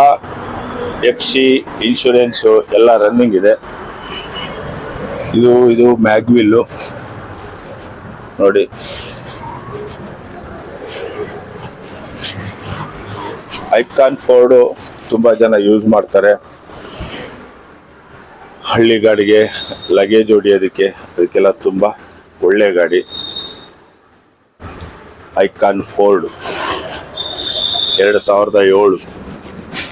FC ಇನ್ಶೂರೆನ್ಸು ಎಲ್ಲ ರನ್ನಿಂಗ್ ಇದೆ. ಇದು ಮ್ಯಾಗ್ವಿಲ್ಲು ನೋಡಿ. ಐಕಾನ್ ಫೋರ್ಡು ತುಂಬ ಜನ ಯೂಸ್ ಮಾಡ್ತಾರೆ. ಹಳ್ಳಿ ಗಾಡಿಗೆ, ಲಗೇಜ್ ಹೊಡಿಯೋದಕ್ಕೆ, ಅದಕ್ಕೆಲ್ಲ ತುಂಬ ಒಳ್ಳೆ ಗಾಡಿ. Icon Ford 2007.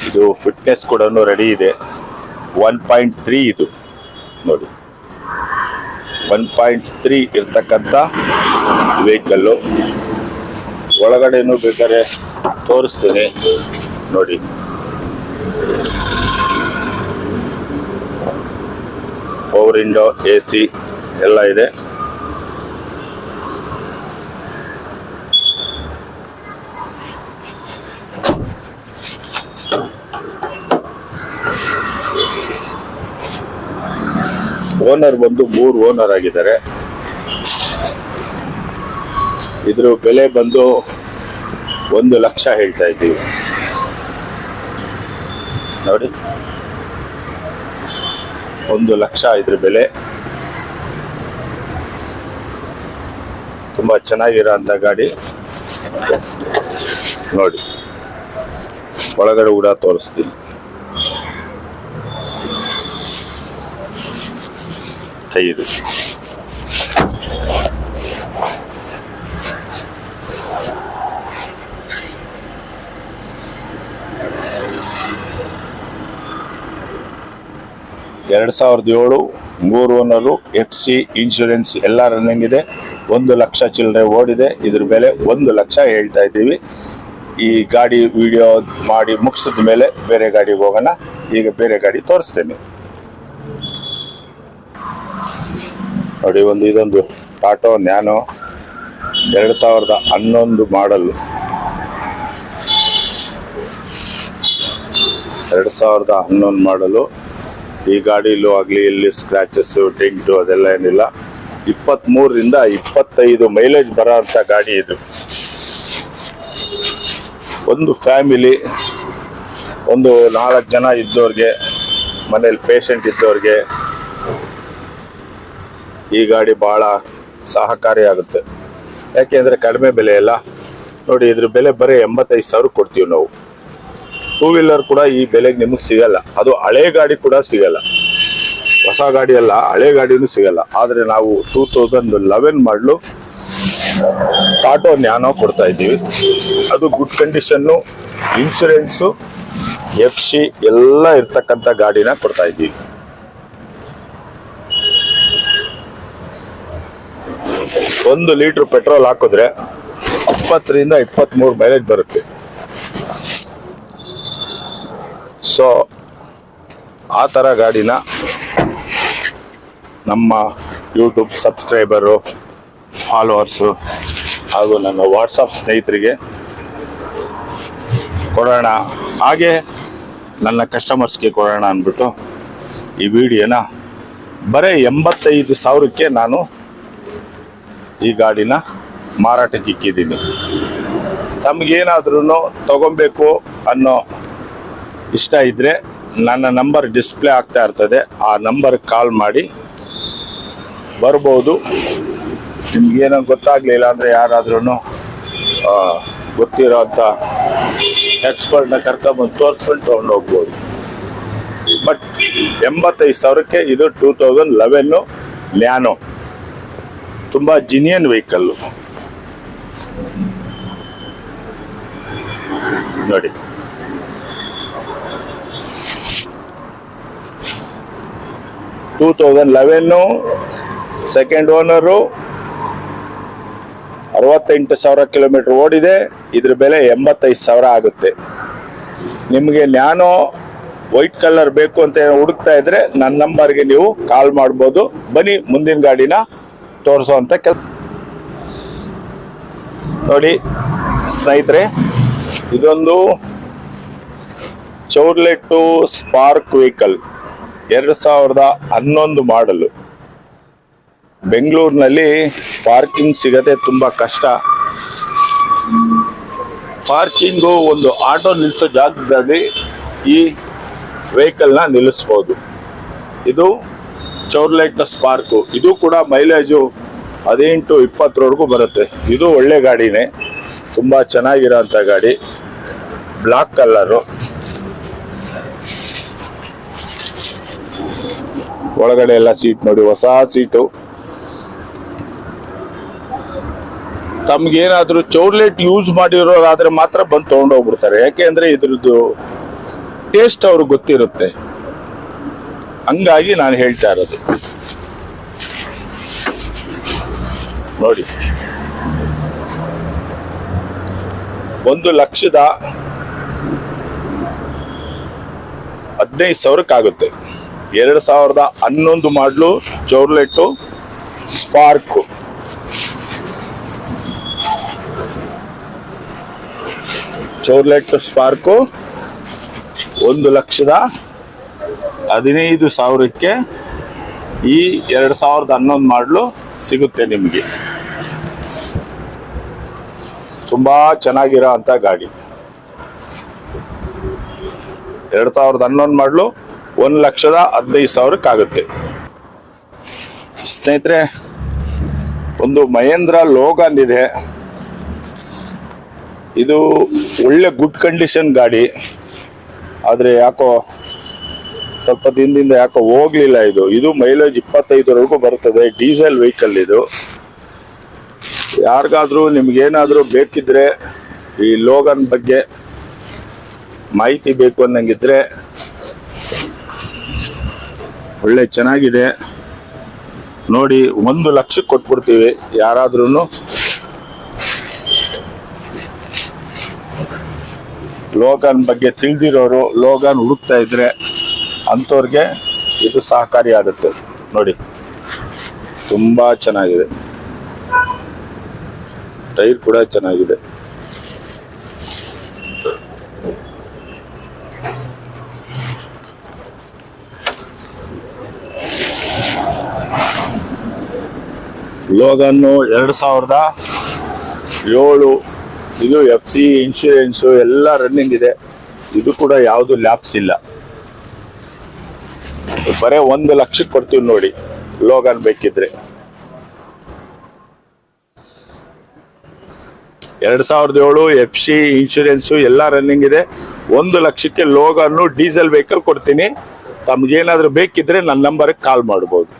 ಇದು ಫಿಟ್ನೆಸ್ ಕೂಡ ರೆಡಿ ಇದೆ. 1.3 ಇದು ನೋಡಿ, 1.3 ಇರ್ತಕ್ಕಂಥ ವೆಹಿಕಲ್ಲು. ಒಳಗಡೆನೂ ಬೇಕಾದ್ರೆ ತೋರಿಸ್ತೀನಿ ನೋಡಿ. ಪವರ್ ವಿಂಡೋ, AC ಎಲ್ಲ ಇದೆ. ಓನರ್ ಬಂದು 3 ಓನರ್ ಆಗಿದ್ದಾರೆ. ಇದ್ರ ಬೆಲೆ ಬಂದು 1 ಲಕ್ಷ ಹೇಳ್ತಾ ಇದ್ದೀವಿ ನೋಡಿ. 1 ಲಕ್ಷ ಇದ್ರ ಬೆಲೆ. ತುಂಬ ಚೆನ್ನಾಗಿರೋ ಅಂಥ ಗಾಡಿ ನೋಡಿ. ಒಳಗಡೆ ಕೂಡ ತೋರಿಸ್ತೀನಿ. ಟೈರು (2007) 3 ಓನರು, FC ಇನ್ಶೂರೆನ್ಸ್ ಎಲ್ಲ ರನ್ನಿಂಗ್ ಇದೆ. 1 ಲಕ್ಷ ಚಿಲ್ಲರೆ ಓಡಿದೆ. ಇದ್ರ ಬೆಲೆ 1 ಲಕ್ಷ ಹೇಳ್ತಾ ಇದ್ದೀವಿ. ಈ ಗಾಡಿ ವಿಡಿಯೋ ಮಾಡಿ ಮುಗಿಸಿದ ಮೇಲೆ ಬೇರೆ ಗಾಡಿಗೆ ಹೋಗೋಣ. ಈಗ ಬೇರೆ ಗಾಡಿ ತೋರಿಸ್ತೇನೆ ನೋಡಿ. ಇದೊಂದು ಟಾಟಾ ನ್ಯಾನೋ 2011 ಮಾಡಲ್. 2011 ಮಾಡಲು. ಈ ಗಾಡಿಲೂ ಆಗಲಿ ಇಲ್ಲಿ ಸ್ಕ್ರಾಚಸ್ಸು, ಡೆಂಟು ಅದೆಲ್ಲ ಏನಿಲ್ಲ. 23ರಿಂದ 25 ಮೈಲೇಜ್ ಬರೋ ಅಂಥ ಗಾಡಿ ಇದು. ಒಂದು ಫ್ಯಾಮಿಲಿ, ಒಂದು 4 ಜನ ಇದ್ದವ್ರಿಗೆ, ಮನೇಲಿ ಪೇಷಂಟ್ ಇದ್ದವ್ರಿಗೆ ಈ ಗಾಡಿ ಭಾಳ ಸಹಕಾರಿಯಾಗುತ್ತೆ. ಯಾಕೆಂದರೆ ಕಡಿಮೆ ಬೆಲೆ ಅಲ್ಲ ನೋಡಿ. ಇದ್ರ ಬೆಲೆ ಬರೀ 85,000 ಕೊಡ್ತೀವಿ ನಾವು. 2 ವೀಲರ್ ಕೂಡ ಈ ಬೆಲೆಗೆ ನಿಮಗೆ ಸಿಗಲ್ಲ. ಅದು ಹಳೆ ಗಾಡಿ ಕೂಡ ಸಿಗಲ್ಲ. ಹೊಸ ಗಾಡಿ ಅಲ್ಲ, ಹಳೆ ಗಾಡಿನೂ ಸಿಗಲ್ಲ. ಆದರೆ ನಾವು 2011 ಮಾಡಲು ಟಾಟಾ ನ್ಯಾನೋ ಕೊಡ್ತಾ ಇದ್ದೀವಿ. ಅದು ಗುಡ್ ಕಂಡೀಷನ್ನು, ಇನ್ಶೂರೆನ್ಸು, FC ಎಲ್ಲ ಇರ್ತಕ್ಕಂಥ ಗಾಡಿನ ಕೊಡ್ತಾ ಇದ್ದೀವಿ. 1 ಲೀಟರ್ ಪೆಟ್ರೋಲ್ ಹಾಕಿದ್ರೆ 20 ರಿಂದ 23 ಮೈಲೇಜ್ ಬರುತ್ತೆ. ಸೊ ಆ ಥರ ಗಾಡಿನ ನಮ್ಮ ಯೂಟ್ಯೂಬ್ ಸಬ್ಸ್ಕ್ರೈಬರು, ಫಾಲೋವರ್ಸು ಹಾಗೂ ನನ್ನ ವಾಟ್ಸಪ್ ಸ್ನೇಹಿತರಿಗೆ ಕೊಡೋಣ, ಹಾಗೆ ನನ್ನ ಕಸ್ಟಮರ್ಸ್ಗೆ ಕೊಡೋಣ ಅಂದ್ಬಿಟ್ಟು ಈ ವಿಡಿಯೋನ ಬರೀ 85,000ಕ್ಕೆ ನಾನು ಈ ಗಾಡಿನ ಮಾರಾಟಕ್ಕೆ ಇಕ್ಕಿದ್ದೀನಿ. ತಮಗೇನಾದ್ರೂ ತಗೊಬೇಕು ಅನ್ನೋ ಇಷ್ಟ ಇದ್ದರೆ ನನ್ನ ನಂಬರ್ ಡಿಸ್ಪ್ಲೇ ಆಗ್ತಾ ಇರ್ತದೆ, ಆ ನಂಬರ್ಗೆ ಕಾಲ್ ಮಾಡಿ ಬರ್ಬೋದು. ನಿಮ್ಗೇನೋ ಗೊತ್ತಾಗಲಿಲ್ಲ ಅಂದರೆ ಯಾರಾದ್ರೂ ಗೊತ್ತಿರೋ ಅಂಥ ಎಕ್ಸ್ಪರ್ಟ್ನ ಕರ್ಕೊಂಬಂದು ತೋರಿಸ್ಕೊಂಡು ತೊಗೊಂಡು ಹೋಗ್ಬೋದು. ಬಟ್ 85,000ಕ್ಕೆ ಇದು 2011 ನ್ಯಾನೋ, ತುಂಬ ಜಿನಿಯನ್ ವೆಹಿಕಲ್ಲು ನೋಡಿ. ಟೂ 2011 ಸೆಕೆಂಡ್ ಓನರು, 68,000 ಕಿಲೋಮೀಟರ್ ಓಡಿದೆ. ಇದ್ರ ಬೆಲೆ 85,000 ಆಗುತ್ತೆ. ನಿಮಗೆ ನ್ಯಾನೋ ವೈಟ್ ಕಲರ್ ಬೇಕು ಅಂತ ಹುಡುಕ್ತಾ ಇದ್ರೆ ನನ್ನ ನಂಬರ್ಗೆ ನೀವು ಕಾಲ್ ಮಾಡ್ಬೋದು. ಬನ್ನಿ ಮುಂದಿನ ಗಾಡಿನ ತೋರಿಸೋಂಥ ನೋಡಿ ಸ್ನೇಹಿತರೆ, ಇದೊಂದು ಚೌರ್ಲೆಟ್ಟು ಸ್ಪಾರ್ಕ್ ವೆಹಿಕಲ್, 2011 ಮಾಡಲು. ಬೆಂಗಳೂರಿನಲ್ಲಿ ಪಾರ್ಕಿಂಗ್ ಸಿಗದೆ ತುಂಬಾ ಕಷ್ಟ. ಪಾರ್ಕಿಂಗು ಒಂದು ಆಟೋ ನಿಲ್ಲಿಸೋ ಜಾಗದಲ್ಲಿ ಈ ವೆಹಿಕಲ್ನ ನಿಲ್ಲಿಸ್ಬೋದು. ಇದು ಚೌರ್ಲೆಟ್ ಸ್ಪಾರ್ಕು, ಇದು ಕೂಡ ಮೈಲೇಜು 18-20ವರೆಗೂ ಬರುತ್ತೆ. ಇದು ಒಳ್ಳೆ ಗಾಡಿನೇ, ತುಂಬ ಚೆನ್ನಾಗಿರೋಂಥ ಗಾಡಿ. ಬ್ಲಾಕ್ ಕಲರು, ಒಳಗಡೆ ಎಲ್ಲ ಸೀಟ್ ನೋಡಿ, ಹೊಸ ಸೀಟು. ತಮ್ಗೇನಾದ್ರೂ ಚೌರ್ಲೆಟ್ ಯೂಸ್ ಮಾಡಿರೋರಾದ್ರೆ ಮಾತ್ರ ಬಂದು ತೊಗೊಂಡೋಗ್ಬಿಡ್ತಾರೆ. ಯಾಕೆಂದ್ರೆ ಇದ್ರದ್ದು ಟೇಸ್ಟ್ ಅವ್ರಿಗೆ ಗೊತ್ತಿರುತ್ತೆ, ಹಂಗಾಗಿ ನಾನು ಹೇಳ್ತಾ ಇರೋದು. ನೋಡಿ, 1,15,000 2011 ಮಾಡಲು ಚೌರ್ಲೆಟ್ಟು ಸ್ಪಾರ್ಕು. ಚೌರ್ಲೆಟ್ಟು ಸ್ಪಾರ್ಕು 1,15,000ಕ್ಕೆ ಈ 2011 ಮಾಡಲು ಸಿಗುತ್ತೆ ನಿಮಗೆ. ತುಂಬಾ ಚೆನ್ನಾಗಿರೋ ಅಂತ ಗಾಡಿ. 2011 ಮಾಡಲು 1,15,000 ಆಗುತ್ತೆ. ಸ್ನೇಹಿತರೆ, ಒಂದು ಮಹೇಂದ್ರ ಲೋಗನ್ ಇದೆ. ಇದು ಒಳ್ಳೆ ಗುಡ್ ಕಂಡೀಷನ್ ಗಾಡಿ, ಆದರೆ ಯಾಕೋ ಸ್ವಲ್ಪ ದಿನದಿಂದ ಯಾಕೋ ಹೋಗ್ಲಿಲ್ಲ. ಇದು ಮೈಲೇಜ್ 25ವರೆಗೂ ಬರ್ತದೆ. ಡೀಸೆಲ್ ವೆಹಿಕಲ್ ಇದು. ಯಾರಿಗಾದ್ರೂ ನಿಮ್ಗೇನಾದ್ರೂ ಬೇಕಿದ್ರೆ, ಈ ಲೋಗನ್ ಬಗ್ಗೆ ಮಾಹಿತಿ ಬೇಕು ಅನ್ನಂಗಿದ್ರೆ, ಒಳ್ಳೆ ಚೆನ್ನಾಗಿದೆ ನೋಡಿ. 1,00,000 ಕೊಟ್ಬಿಡ್ತೀವಿ. ಯಾರಾದ್ರೂ ಲೋಗನ್ ಬಗ್ಗೆ ತಿಳಿದಿರೋರು, ಲೋಗನ್ ಹುಡುಕ್ತಾ ಇದ್ರೆ ಅಂಥವ್ರಿಗೆ ಇದು ಸಹಕಾರಿ ಆಗುತ್ತೆ. ನೋಡಿ, ತುಂಬಾ ಚೆನ್ನಾಗಿದೆ. ಟೈರ್ ಕೂಡ ಚೆನ್ನಾಗಿದೆ. ಲೋಗನ್ನು 2007. ಇದು FC ಇನ್ಶೂರೆನ್ಸು ಎಲ್ಲ ರನ್ನಿಂಗ್ ಇದೆ. ಇದು ಕೂಡ ಯಾವುದು ಲ್ಯಾಪ್ಸ್ ಇಲ್ಲ. ಬರೇ 1,00,000 ಕೊಡ್ತೀವಿ ನೋಡಿ ಲೋಗನ್ ಬೇಕಿದ್ರೆ. 2007 FC ಇನ್ಶೂರೆನ್ಸು ಎಲ್ಲ ರನ್ನಿಂಗ್ ಇದೆ. 1,00,000ಕ್ಕೆ ಲೋಗನ್ನು ಡೀಸೆಲ್ ವೆಹಿಕಲ್ ಕೊಡ್ತೀನಿ. ತಮ್ಗೇನಾದ್ರೂ ಬೇಕಿದ್ರೆ ನನ್ನ ನಂಬರ್ಗೆ ಕಾಲ್ ಮಾಡ್ಬೋದು.